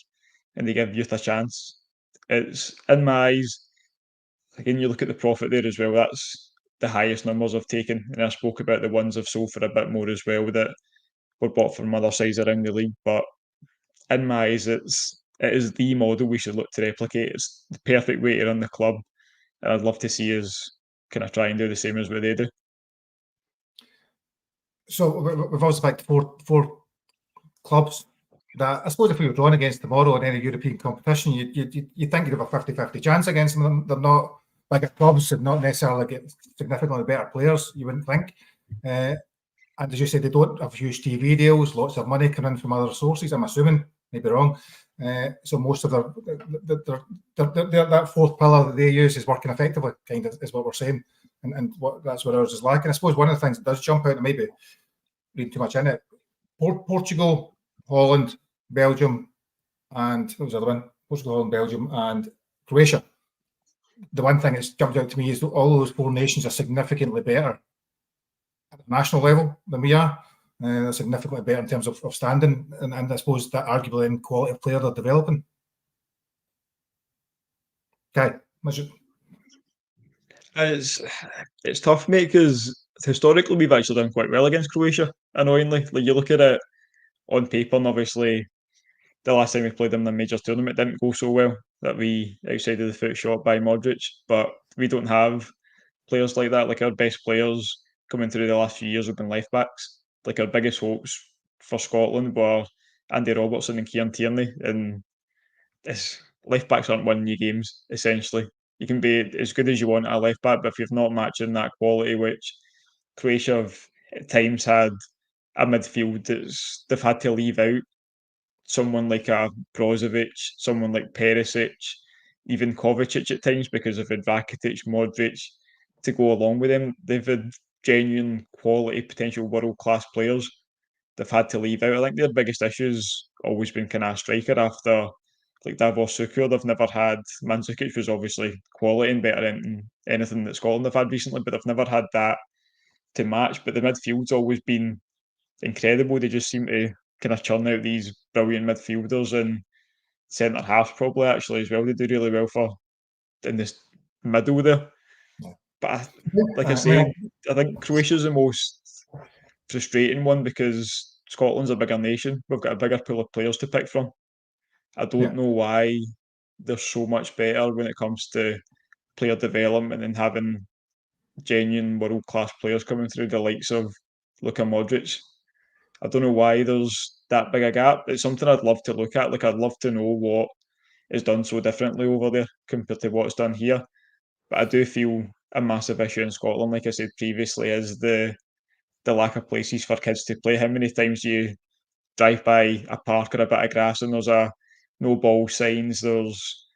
and they give youth a chance. It's, in my eyes, again, you look at the profit there as well. That's the highest numbers I've taken, and I spoke about the ones I've sold for a bit more as well that were bought from other sides around the league. But in my eyes, it is the model we should look to replicate. It's the perfect way to run the club, and I'd love to see us kind of try and do the same as what they do. So we've also picked four clubs that, I suppose, if we were drawn against tomorrow in any European competition, you'd think you'd have a 50-50 chance against them. They're not bigger clubs, and not necessarily get significantly better players, you wouldn't think. And as you said, they don't have huge TV deals, lots of money coming in from other sources, I'm assuming, maybe wrong. So most of that fourth pillar that they use is working effectively, kind of, is what we're saying. And that's where ours is lacking. I suppose one of the things that does jump out, and maybe read too much in it, Portugal, Holland, Belgium, and what was the other one? Portugal, Holland, Belgium, and Croatia. The one thing that's jumped out to me is that all those four nations are significantly better at the national level than we are. They're significantly better in terms of standing, and I suppose that arguably in quality of player they're developing. Okay, It's tough, mate, because historically we've actually done quite well against Croatia. Annoyingly, like, you look at it on paper, and obviously the last time we played them in a major tournament didn't go so well. That we outside of the foot shot by Modric, but we don't have players like that. Like, our best players coming through the last few years have been left backs. Like, our biggest hopes for Scotland were Andy Robertson and Kieran Tierney, and left backs aren't winning you games. Essentially, you can be as good as you want at a left back, but if you've not matching that quality, which Croatia have at times had a midfield they've had to leave out someone like a Brozovic, someone like Perisic, even Kovacic at times, because they've had Rakitic, Modric to go along with them. They've had genuine quality, potential world class players they've had to leave out. I think their biggest issue's always been kind of striker after, like, Davos Sukur. They've never had Mandzukic, was obviously quality and better than anything that Scotland have had recently, but they've never had that to match. But the midfield's always been incredible. They just seem to kind of churn out these brilliant midfielders, and centre halves probably actually as well. They do really well for in this middle there. But like I say, I think Croatia's the most frustrating one because Scotland's a bigger nation. We've got a bigger pool of players to pick from. I don't know why they're so much better when it comes to player development and having genuine world class players coming through, the likes of Luka Modric. I don't know why there's that big a gap. It's something I'd love to look at. Like, I'd love to know what is done so differently over there compared to what's done here. But I do feel a massive issue in Scotland, like I said previously, is the lack of places for kids to play. How many times you drive by a park or a bit of grass and there's a no ball signs, there's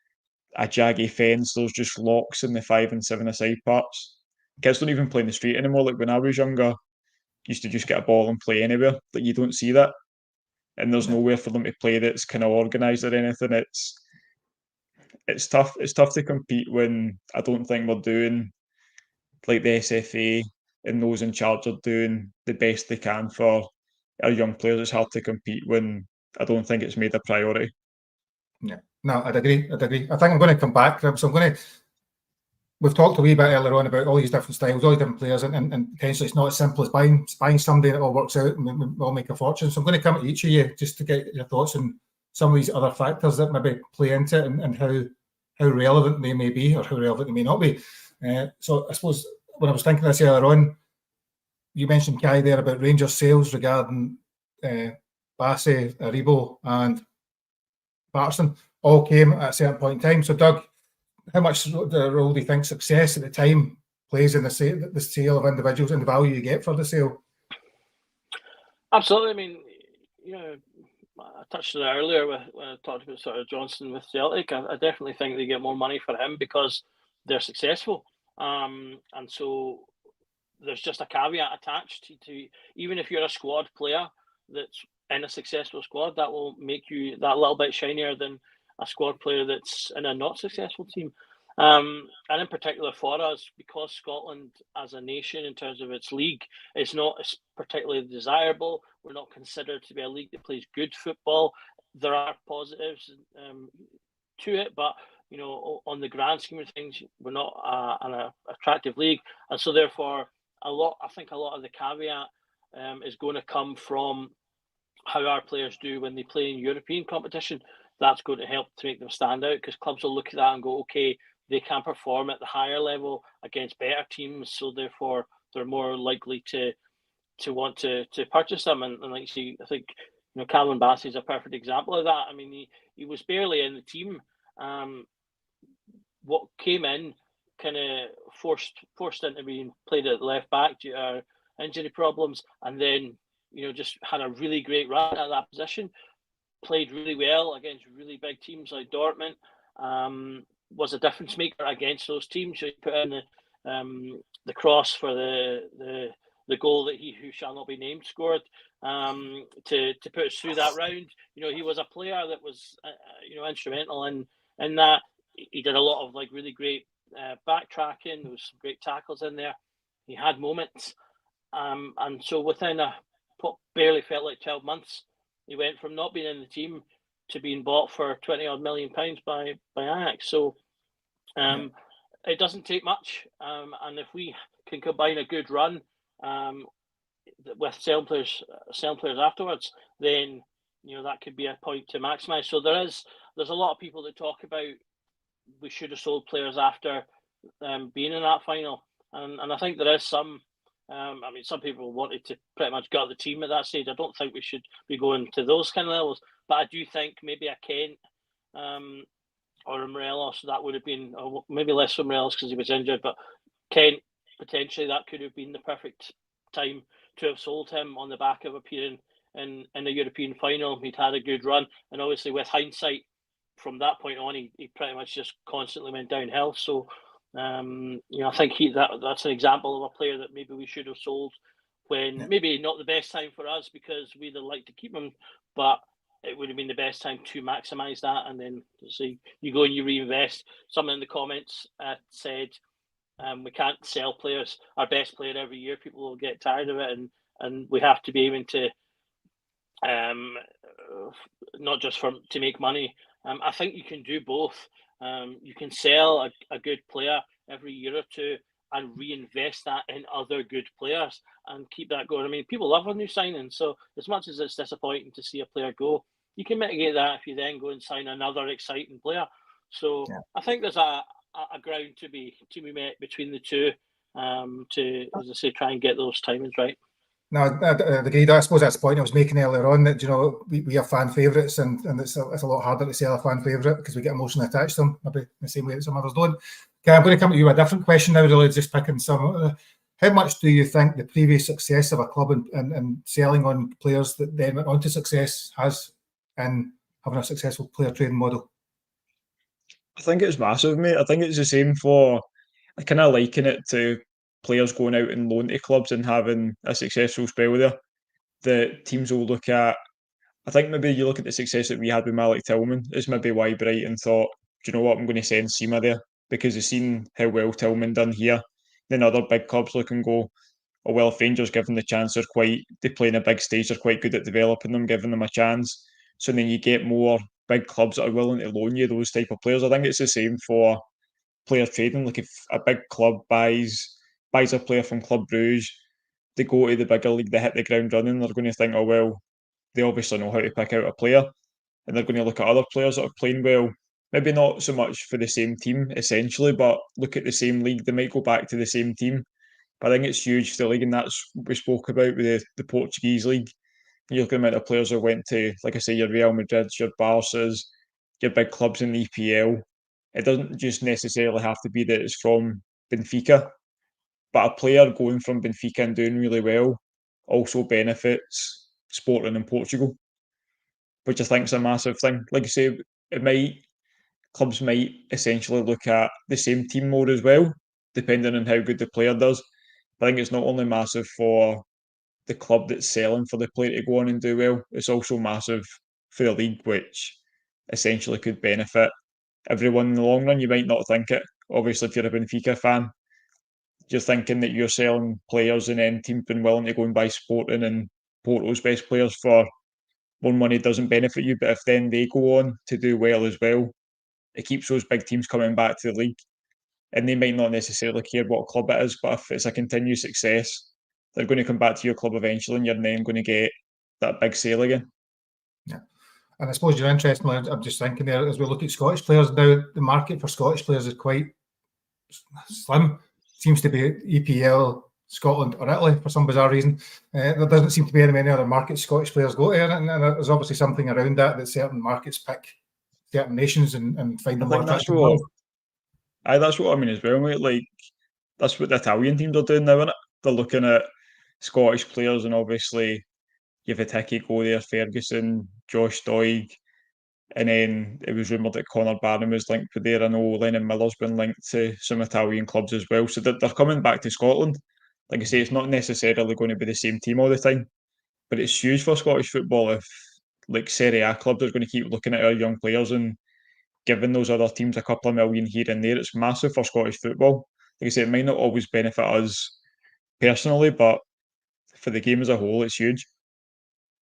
a jaggy fence, there's just locks in the 5 and 7-a-side parts. Kids don't even play in the street anymore. Like when I was younger, used to just get a ball and play anywhere. Like you don't see that. And there's Yeah. nowhere for them to play that's kind of organised or anything. It's tough. It's tough to compete when I don't think we're doing like the SFA and those in charge are doing the best they can for our young players. It's hard to compete when I don't think it's made a priority. Yeah, no, I'd agree. I think I'm going to come back. So I'm going to. We've talked a wee bit earlier on about all these different styles, all these different players, and potentially it's not as simple as buying somebody that all works out and we all make a fortune. So I'm going to come at each of you just to get your thoughts on some of these other factors that maybe play into it and how relevant they may be or how relevant they may not be. So I suppose when I was thinking this earlier on, you mentioned Kai there about Rangers sales regarding Bassey, Aribo, and Patterson all came at a certain point in time. So Doug, how much the role do you think success at the time plays in the sale of individuals and the value you get for the sale? Absolutely. I mean, I touched on it earlier when I talked about sort of Johnson with Celtic. I definitely think they get more money for him because they're successful. And so there's just a caveat attached to even if you're a squad player that's in a successful squad, that will make you that little bit shinier than a squad player that's in a not successful team. And in particular for us, because Scotland as a nation in terms of its league is not as particularly desirable, we're not considered to be a league that plays good football. There are positives to it, but on the grand scheme of things, we're not an attractive league, and so therefore I think a lot of the caveat is going to come from how our players do when they play in European competition. That's going to help to make them stand out because clubs will look at that and go, okay, they can perform at the higher level against better teams, so therefore they're more likely to want to purchase them. And like you see, I think Calvin Bassey is a perfect example of that. I mean, he was barely in the team. What came in kind of forced into being played at left back due to injury problems, and then just had a really great run at that position. Played really well against really big teams like Dortmund. Was a difference maker against those teams. So he put in the cross for the goal that he who shall not be named scored to put us through that round. He was a player that was instrumental in that. He did a lot of like really great backtracking. There was some great tackles in there. He had moments, and so within what barely felt like 12 months, he went from not being in the team to being bought for £20 million by Ajax. So it doesn't take much, and if we can combine a good run with selling players afterwards, then that could be a point to maximise. So there's a lot of people that talk about we should have sold players after being in that final, and I think there is some. Some people wanted to pretty much gut the team at that stage. I don't think we should be going to those kind of levels, but I do think maybe a Kent or a Morelos, that would have been, or maybe less for Morelos because he was injured, but Kent, potentially that could have been the perfect time to have sold him on the back of appearing in a European final. He'd had a good run, and obviously with hindsight, from that point on, he pretty much just constantly went downhill. So I think that's an example of a player that maybe we should have sold when maybe not the best time for us because we'd have liked to keep him, but it would have been the best time to maximise that. And then you go and you reinvest. Someone in the comments said we can't sell players, our best player every year. People will get tired of it, and we have to be able to not just to make money. I think you can do both. You can sell a good player every year or two and reinvest that in other good players and keep that going. I mean, people love a new signing. So as much as it's disappointing to see a player go, you can mitigate that if you then go and sign another exciting player. So I think there's a ground to be met between the two to, as I say, try and get those timings right. No, I agree. I suppose that's the point I was making earlier on, that, you know, we have fan favourites, and it's a lot harder to sell a fan favourite because we get emotionally attached to them, maybe in the same way that some others don't. Okay, I'm going to come to you with a different question now, really, just picking some. How much do you think the previous success of a club and selling on players that then went on to success has in having a successful player trading model? I think it's massive, mate. I think it's the same for, I kind of liken it to players going out and loan to clubs and having a successful spell there. The teams will look at, I think maybe you look at the success that we had with Malik Tillman, is maybe why Brighton thought, do you know what, I'm going to send Seema there because they've seen how well Tillman done here. Then other big clubs look and go, oh well, if Rangers given the chance, they play in a big stage, they're quite good at developing them, giving them a chance. So then you get more big clubs that are willing to loan you those type of players. I think it's the same for player trading. Like if a big club buys a player from Club Brugge, they go to the bigger league, they hit the ground running, they're going to think, oh well, they obviously know how to pick out a player, and they're going to look at other players that are playing well. Maybe not so much for the same team essentially, but look at the same league. They might go back to the same team. But I think it's huge for the league, and that's what we spoke about with the Portuguese league. You look at the amount of players that went to, like I say, your Real Madrids, your Barças, your big clubs in the EPL. It doesn't just necessarily have to be that it's from Benfica, but a player going from Benfica and doing really well also benefits Sporting in Portugal, which I think is a massive thing. Like I say, it might clubs might essentially look at the same team mode as well, depending on how good the player does. I think it's not only massive for the club that's selling for the player to go on and do well, it's also massive for the league, which essentially could benefit everyone in the long run. You might not think it. Obviously, if you're a Benfica fan, you're thinking that you're selling players and then teams been willing to go and buy Sporting and Porto's best players for more money doesn't benefit you. But if then they go on to do well as well, it keeps those big teams coming back to the league. And they might not necessarily care what club it is, but if it's a continued success, they're going to come back to your club eventually, and you're then going to get that big sale again. Yeah. And I suppose you're interested. I'm just thinking there, as we look at Scottish players now, the market for Scottish players is quite slim. Seems to be EPL, Scotland, or Italy for some bizarre reason. There doesn't seem to be any many other markets Scottish players go to, and there's obviously something around that certain markets pick certain nations and find them more attractive. That's what I mean as well, mate. Like that's what the Italian teams are doing now, isn't it? They're looking at Scottish players, and obviously you've had Hickey go there, Ferguson, Josh Doig, and then it was rumoured that Connor Barron was linked with there. I know Lennon Miller's been linked to some Italian clubs as well. So they're coming back to Scotland. Like I say, it's not necessarily going to be the same team all the time, but it's huge for Scottish football if like Serie A clubs are going to keep looking at our young players and giving those other teams a couple of million here and there. It's massive for Scottish football. Like I say, it might not always benefit us personally, but for the game as a whole, it's huge.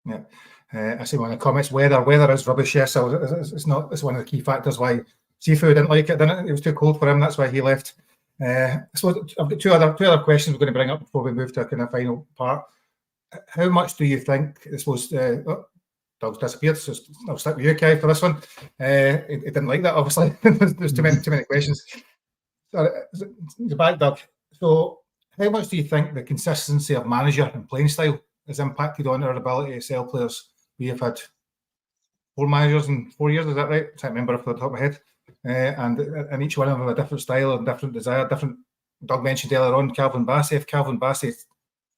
Yeah. I see one of the comments, weather is rubbish, yes. So it's not, it's one of the key factors why Seafood didn't like it, didn't it? It was too cold for him, that's why he left. So I've got two other questions we're going to bring up before we move to a kind of final part. How much do you think, I suppose, Doug's disappeared, so I'll stick with you, Kai, for this one. He didn't like that, obviously. There's too many questions. You're back, Doug. So how much do you think the consistency of manager and playing style has impacted on our ability to sell players? We have had 4 managers in 4 years, is that right? I can't remember off the top of my head. And each one of them have a different style and different desire, different. Doug mentioned earlier on Calvin Bassey. If Calvin Bassey,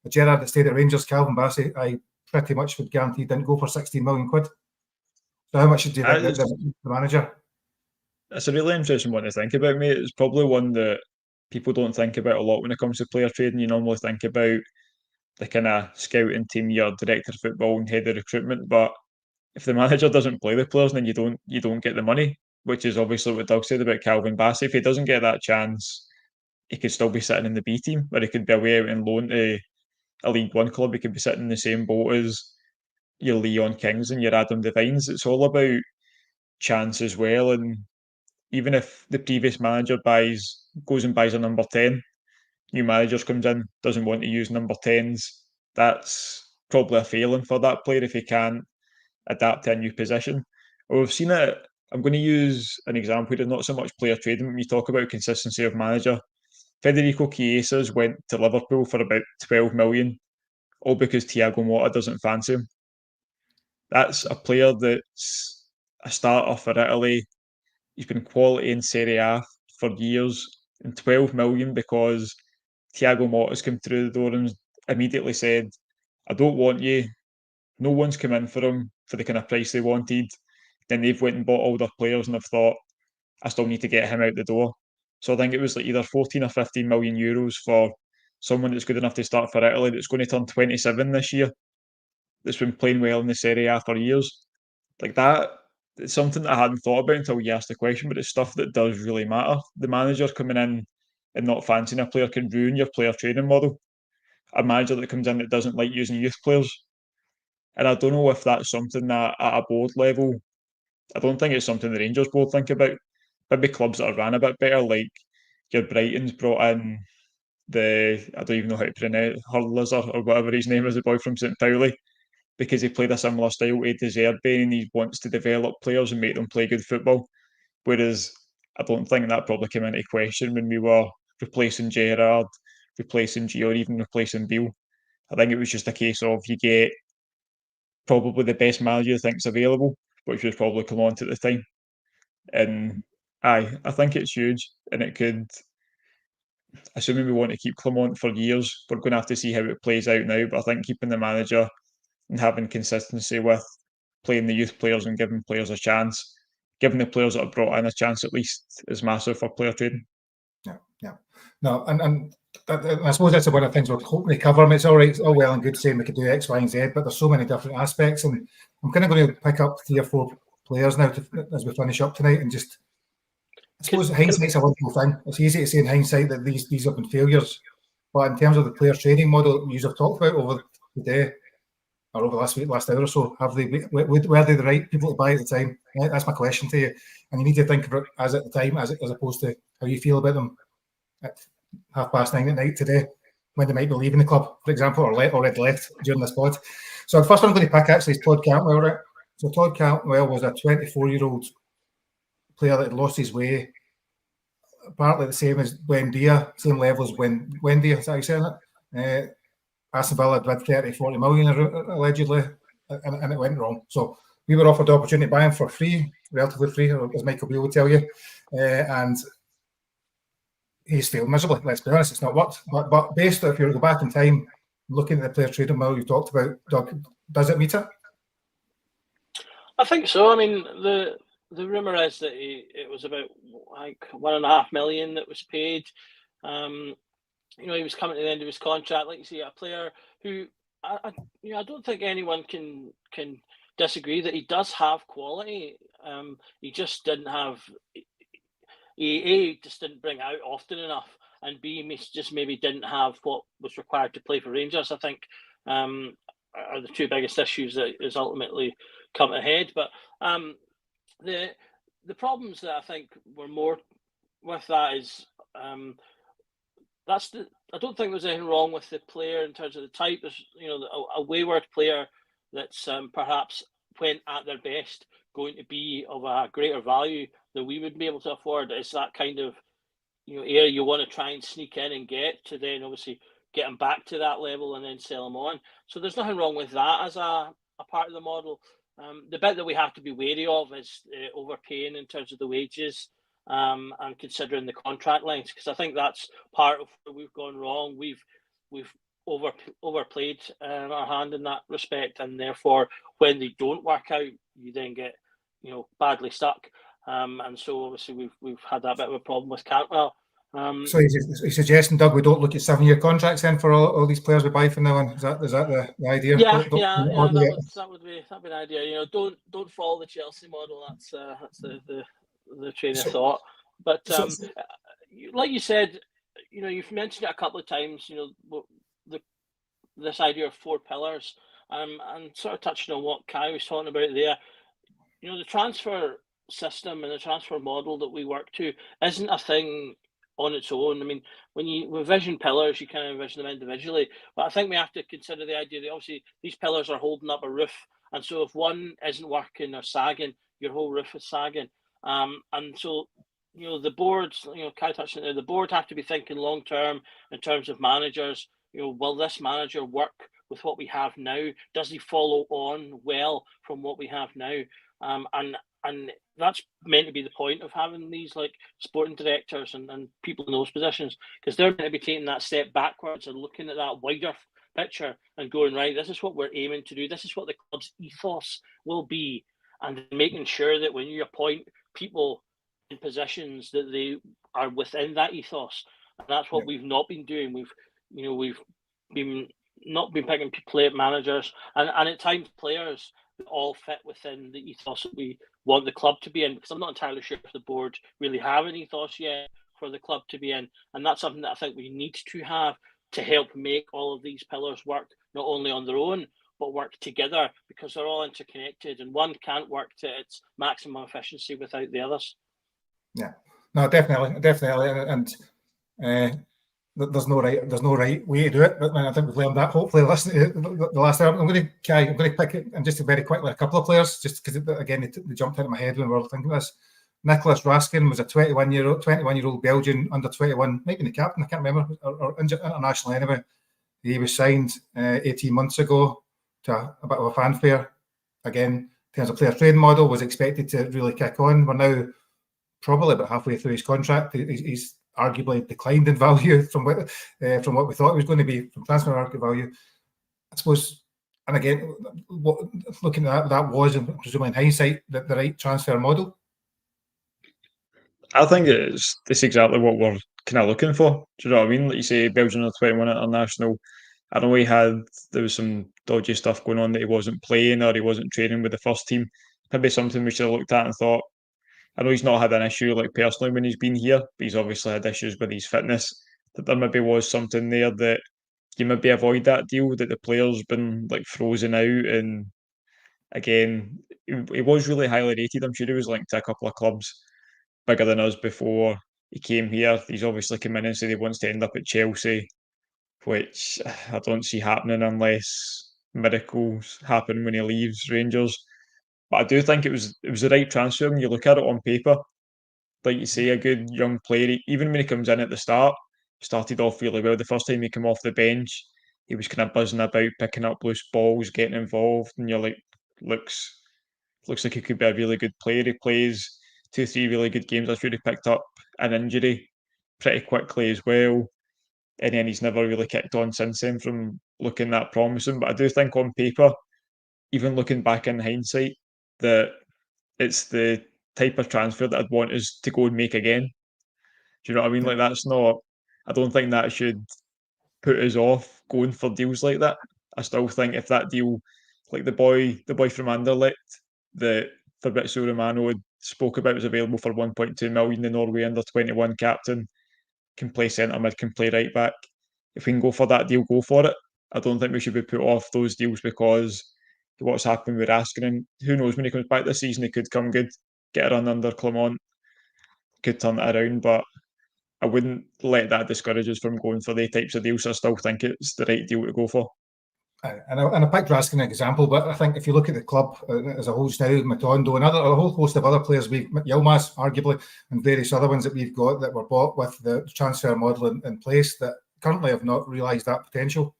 a Gerrard that stayed at Rangers, Calvin Bassey, I pretty much would guarantee didn't go for 16 million quid. So how much do you think the manager? It's a really interesting one to think about, mate. It's probably one that people don't think about a lot when it comes to player trading. You normally think about the kind of scouting team, your director of football and head of recruitment. But if the manager doesn't play the players, then you don't get the money, which is obviously what Doug said about Calvin Bassey. If he doesn't get that chance, he could still be sitting in the B team, or he could be away out and loan to a League One club. He could be sitting in the same boat as your Leon Kings and your Adam Devines. It's all about chance as well. And even if the previous manager goes and buys a number 10, new managers comes in, doesn't want to use number 10s, that's probably a failing for that player if he can't adapt to a new position. Or we've seen it, I'm going to use an example here, not so much player trading, when you talk about consistency of manager. Federico Chiesas went to Liverpool for about 12 million all because Thiago Motta doesn't fancy him. That's a player that's a starter for Italy. He's been quality in Serie A for years, and 12 million because Thiago Motta's come through the door and immediately said, I don't want you. No one's come in for him for the kind of price they wanted. Then they've went and bought all their players and have thought, I still need to get him out the door. So I think it was like either 14 or 15 million euros for someone that's good enough to start for Italy that's going to turn 27 this year, that's been playing well in the Serie A for years. Like that, it's something that I hadn't thought about until you asked the question, but it's stuff that does really matter. The manager coming in and not fancying a player can ruin your player training model. A manager that comes in that doesn't like using youth players. And I don't know if that's something that at a board level, I don't think it's something the Rangers board think about. Maybe clubs that are ran a bit better, like your Brighton's brought in I don't even know how to pronounce Hurlizer or whatever his name is, the boy from St. Pauli, because he played a similar style to De Zerbi and he wants to develop players and make them play good football. Whereas I don't think that probably came into question when we were replacing Gerrard, replacing Gio, or even replacing Beale. I think it was just a case of you get probably the best manager you think's available, which was probably Clement at the time. And I think it's huge, and it could. Assuming we want to keep Clement for years, we're going to have to see how it plays out now. But I think keeping the manager and having consistency with playing the youth players and giving players a chance, giving the players that are brought in a chance at least, is massive for player trading. Yeah. No, and I suppose that's one of the things we're hoping to cover. I mean, it's all right, it's all well and good saying we could do X, Y, and Z, but there's so many different aspects, and I'm kind of going to pick up 3 or 4 players now as we finish up tonight, and just I suppose hindsight's a wonderful thing. It's easy to say in hindsight that these have been failures, but in terms of the player trading model you have talked about over the day or over last hour or so, were they the right people to buy at the time? That's my question to you, and you need to think about it as at the time as opposed to how you feel about them at 9:30 at night today, when they might be leaving the club, for example, or already left during this pod. So the first one I'm going to pick actually is Todd Cantwell. Right? So Todd Cantwell was a 24-year-old player that had lost his way, partly the same as Buendia, same level as Buendia, is that how you saying it? Aston Villa bid 30-40 million allegedly, and it went wrong. So we were offered the opportunity to buy him for free, relatively free, as Michael Beale would tell you, and he's failed miserably. Let's be honest, it's not worked. But based on, if you were to go back in time, looking at the player trading model you talked about, Doug, does it meet it? I think so. I mean, the rumor is that it was about like $1.5 million that was paid. He was coming to the end of his contract. Like you say, a player who I don't think anyone can disagree that he does have quality. He just didn't have. He just didn't bring out often enough, and B, just maybe didn't have what was required to play for Rangers. I think are the 2 biggest issues that is ultimately come ahead. But the problems that I think were more with that is I don't think there's anything wrong with the player in terms of the type. There's a wayward player that's perhaps when at their best going to be of a greater value that we would be able to afford. It's that kind of area you want to try and sneak in and get to then obviously get them back to that level and then sell them on. So there's nothing wrong with that as a part of the model. The bit that we have to be wary of is overpaying in terms of the wages and considering the contract lengths, because I think that's part of where we've gone wrong. We've overplayed our hand in that respect, and therefore when they don't work out, you then get badly stuck. And so obviously we've had that bit of a problem with Cantwell. So he's suggesting, Doug, we don't look at 7-year contracts then for all these players we buy from now on. Is that the idea? That would be an idea. Don't follow the Chelsea model. That's the train of thought. But like you said, you've mentioned it a couple of times. This idea of 4 pillars, and sort of touching on what Kai was talking about there. The transfer system and the transfer model that we work to isn't a thing on its own. I mean, when you envision pillars, you kind of envision them individually, but I think we have to consider the idea that obviously these pillars are holding up a roof, and so if one isn't working or sagging, your whole roof is sagging. And so the boards, Kai touched on it, the board have to be thinking long term in terms of managers. Will this manager work with what we have now? Does he follow on well from what we have now? And that's meant to be the point of having these like sporting directors and people in those positions, because they're going to be taking that step backwards and looking at that wider picture and going, right, this is what we're aiming to do. This is what the club's ethos will be, and making sure that when you appoint people in positions that they are within that ethos. And that's what we've not been doing. We've been not been picking player managers and at times players that all fit within the ethos that we want the club to be in, because I'm not entirely sure if the board really have an ethos yet for the club to be in. And that's something that I think we need to have to help make all of these pillars work, not only on their own, but work together, because they're all interconnected and one can't work to its maximum efficiency without the others. Yeah, no, definitely. And there's no right way to do it, but I think we've learned that. Hopefully, listen to the last hour. I'm going to pick it, and just very quickly, a couple of players, just because again they jumped into my head when we were thinking this. Nicholas Raskin was a 21-year-old Belgian under 21, maybe the captain, I can't remember, or international anyway. He was signed 18 months ago to a bit of a fanfare. Again, in terms of player trading model, was expected to really kick on. We're now probably about halfway through his contract. He's arguably declined in value from what we thought it was going to be from transfer market value, I suppose. And again, looking at that was, presumably in hindsight, the right transfer model. I think it's exactly what we're kind of looking for. Do you know what I mean? Like you say, Belgian under 21 international. I know there was some dodgy stuff going on that he wasn't playing or he wasn't training with the first team. Maybe something we should have looked at and thought, I know he's not had an issue like personally when he's been here, but he's obviously had issues with his fitness. That there maybe was something there that you maybe avoid that deal, that the player's been like frozen out. And again, he was really highly rated. I'm sure he was linked to a couple of clubs bigger than us before he came here. He's obviously come in and said he wants to end up at Chelsea, which I don't see happening unless miracles happen when he leaves Rangers. But I do think it was the right transfer when you look at it on paper. Like you say, a good young player. Even when he comes in at the start, started off really well. The first time he came off the bench, he was kind of buzzing about, picking up loose balls, getting involved, and you're like, looks like he could be a really good player. He plays 2-3 really good games. That's really picked up an injury pretty quickly as well. And then he's never really kicked on since then from looking that promising. But I do think on paper, even looking back in hindsight, that it's the type of transfer that I'd want us to go and make again. Do you know what I mean? Like that's not. I don't think that should put us off going for deals like that. I still think if that deal, like the boy from Anderlecht, that Fabrizio Romano had spoke about, was available for 1.2 million. The Norway under 21 captain can play centre mid, can play right back. If we can go for that deal, go for it. I don't think we should be put off those deals because what's happened with Raskinen. Who knows when he comes back this season? He could come good, get a run under Clement, could turn it around. But I wouldn't let that discourage us from going for the types of deals. I still think it's the right deal to go for. And I picked Raskin an example, but I think if you look at the club as a whole now, Matondo and a whole host of other players, Yilmaz arguably, and various other ones that we've got that were bought with the transfer model in place that currently have not realised that potential.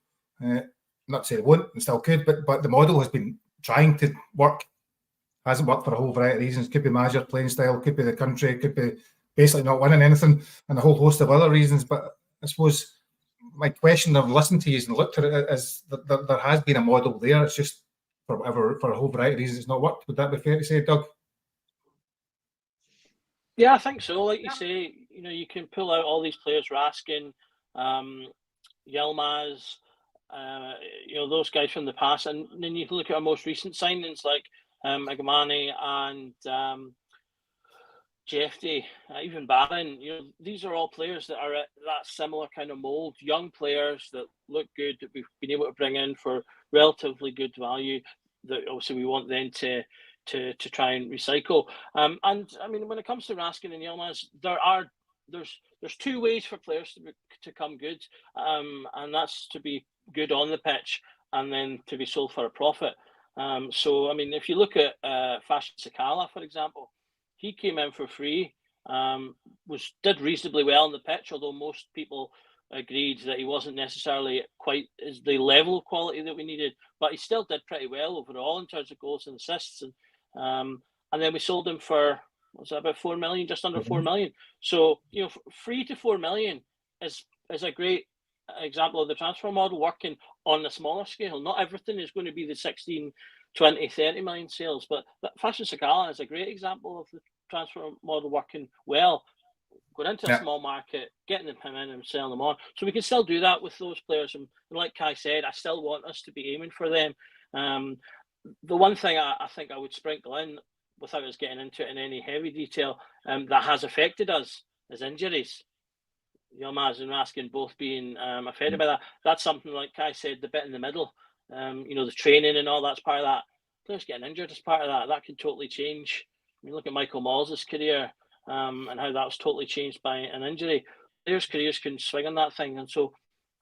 Not to say they won't, and still could, but the model has been trying to work, hasn't worked for a whole variety of reasons. Could be manager playing style, could be the country, could be basically not winning anything, and a whole host of other reasons. But I suppose my question, I've listened to you and looked at it, is that there has been a model there. It's just for a whole variety of reasons, it's not worked. Would that be fair to say, Doug? Yeah, I think so. Like you say, you can pull out all these players, Raskin, Yilmaz, those guys from the past, and then you can look at our most recent signings like Agamani and Jeffy, even Barron. These are all players that are at that similar kind of mold, young players that look good, that we've been able to bring in for relatively good value, that obviously we want then to try and recycle. And I mean, when it comes to Raskin and Yilmaz, there's two ways for players to come good, and that's to be good on the pitch and then to be sold for a profit. So I mean, if you look at Fashion Sakala, for example, he came in for free, did reasonably well on the pitch, although most people agreed that he wasn't necessarily quite as the level of quality that we needed, but he still did pretty well overall in terms of goals and assists. And then we sold him for, was that about 4 million, just under 4 million. So, 3 to 4 million is a great example of the transfer model working on a smaller scale. Not everything is going to be the 16, 20, 30 million sales, but Fashion Sagala is a great example of the transfer model working well. Going into a small market, getting them in and selling them on. So we can still do that with those players. And like Kai said, I still want us to be aiming for them. The one thing I think I would sprinkle in, without us getting into it in any heavy detail, that has affected us is injuries. Yilmaz and Raskin both being affected by that. That's something, like Kai said, the bit in the middle, the training and all that's part of that. Players getting injured as part of that. That can totally change. I mean, look at Michael Moll's career. And how that was totally changed by an injury. Players' careers can swing on that thing, and so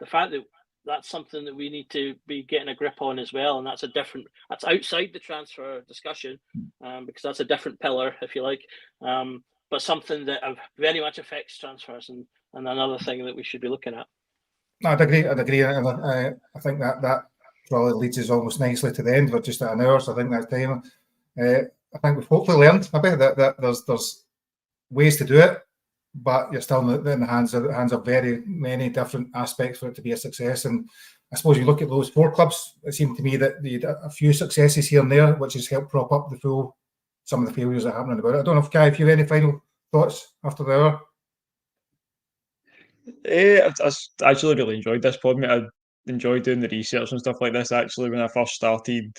the fact that that's something that we need to be getting a grip on as well, and that's outside the transfer discussion, because that's a different pillar, if you like, but something that very much affects transfers, and another thing that we should be looking at. No, I'd agree, and I think that probably leads us almost nicely to the end. We're just at an hour, so I think that's time. I think we've hopefully learned maybe that there's ways to do it, but you're still in the hands of very many different aspects for it to be a success. And I suppose you look at those 4 clubs, it seemed to me that they had a few successes here and there, which has helped prop up some of the failures that are happening about it. I don't know if, Kai, if you have any final thoughts after the hour? I actually really enjoyed this pod, mate. I enjoyed doing the research and stuff like this. Actually, when I first started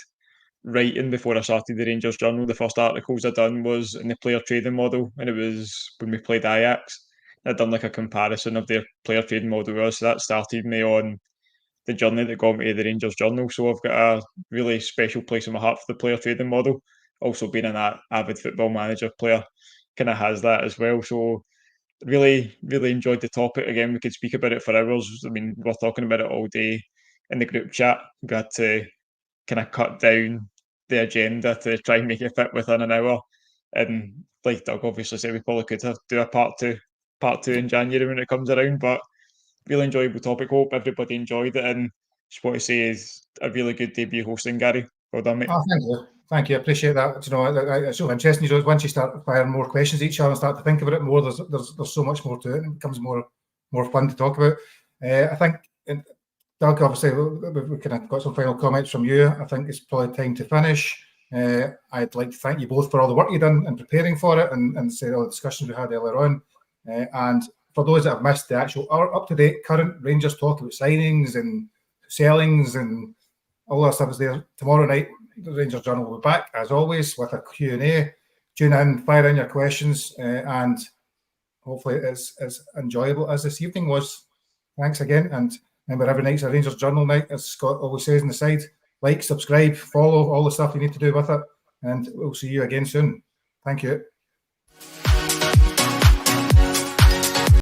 writing, before I started the Rangers Journal, the first articles I done was in the player trading model, and it was when we played Ajax. I'd done like a comparison of their player trading model, so that started me on the journey that got me to the Rangers Journal. So I've got a really special place in my heart for the player trading model. Also being an avid Football Manager player kind of has that as well. So really, really enjoyed the topic. Again, we could speak about it for hours. I mean, we're talking about it all day in the group chat. We had to kind of cut down the agenda to try and make it fit within an hour. And like Doug obviously said, we probably could do a part two in January when it comes around. But really enjoyable topic. Hope everybody enjoyed it. And just want to say is a really good debut hosting, Gary. Well done, mate. Oh, thank you. I appreciate that. It's so interesting. Once you start firing more questions each other and start to think about it more, there's so much more to it, and it becomes more fun to talk about. I think, Doug, obviously, we kind of got some final comments from you. I think it's probably time to finish. I'd like to thank you both for all the work you've done in preparing for it, and say all the discussions we had earlier on. And for those that have missed the actual up-to-date current Rangers talk about signings and sellings and all that stuff is there. Tomorrow night, the Rangers Journal will be back, as always, with a Q&A. Tune in, fire in your questions, and hopefully it's as enjoyable as this evening was. Thanks again, and remember, every night's a Rangers Journal night, as Scott always says on the side. Like, subscribe, follow, all the stuff you need to do with it, and we'll see you again soon. Thank you.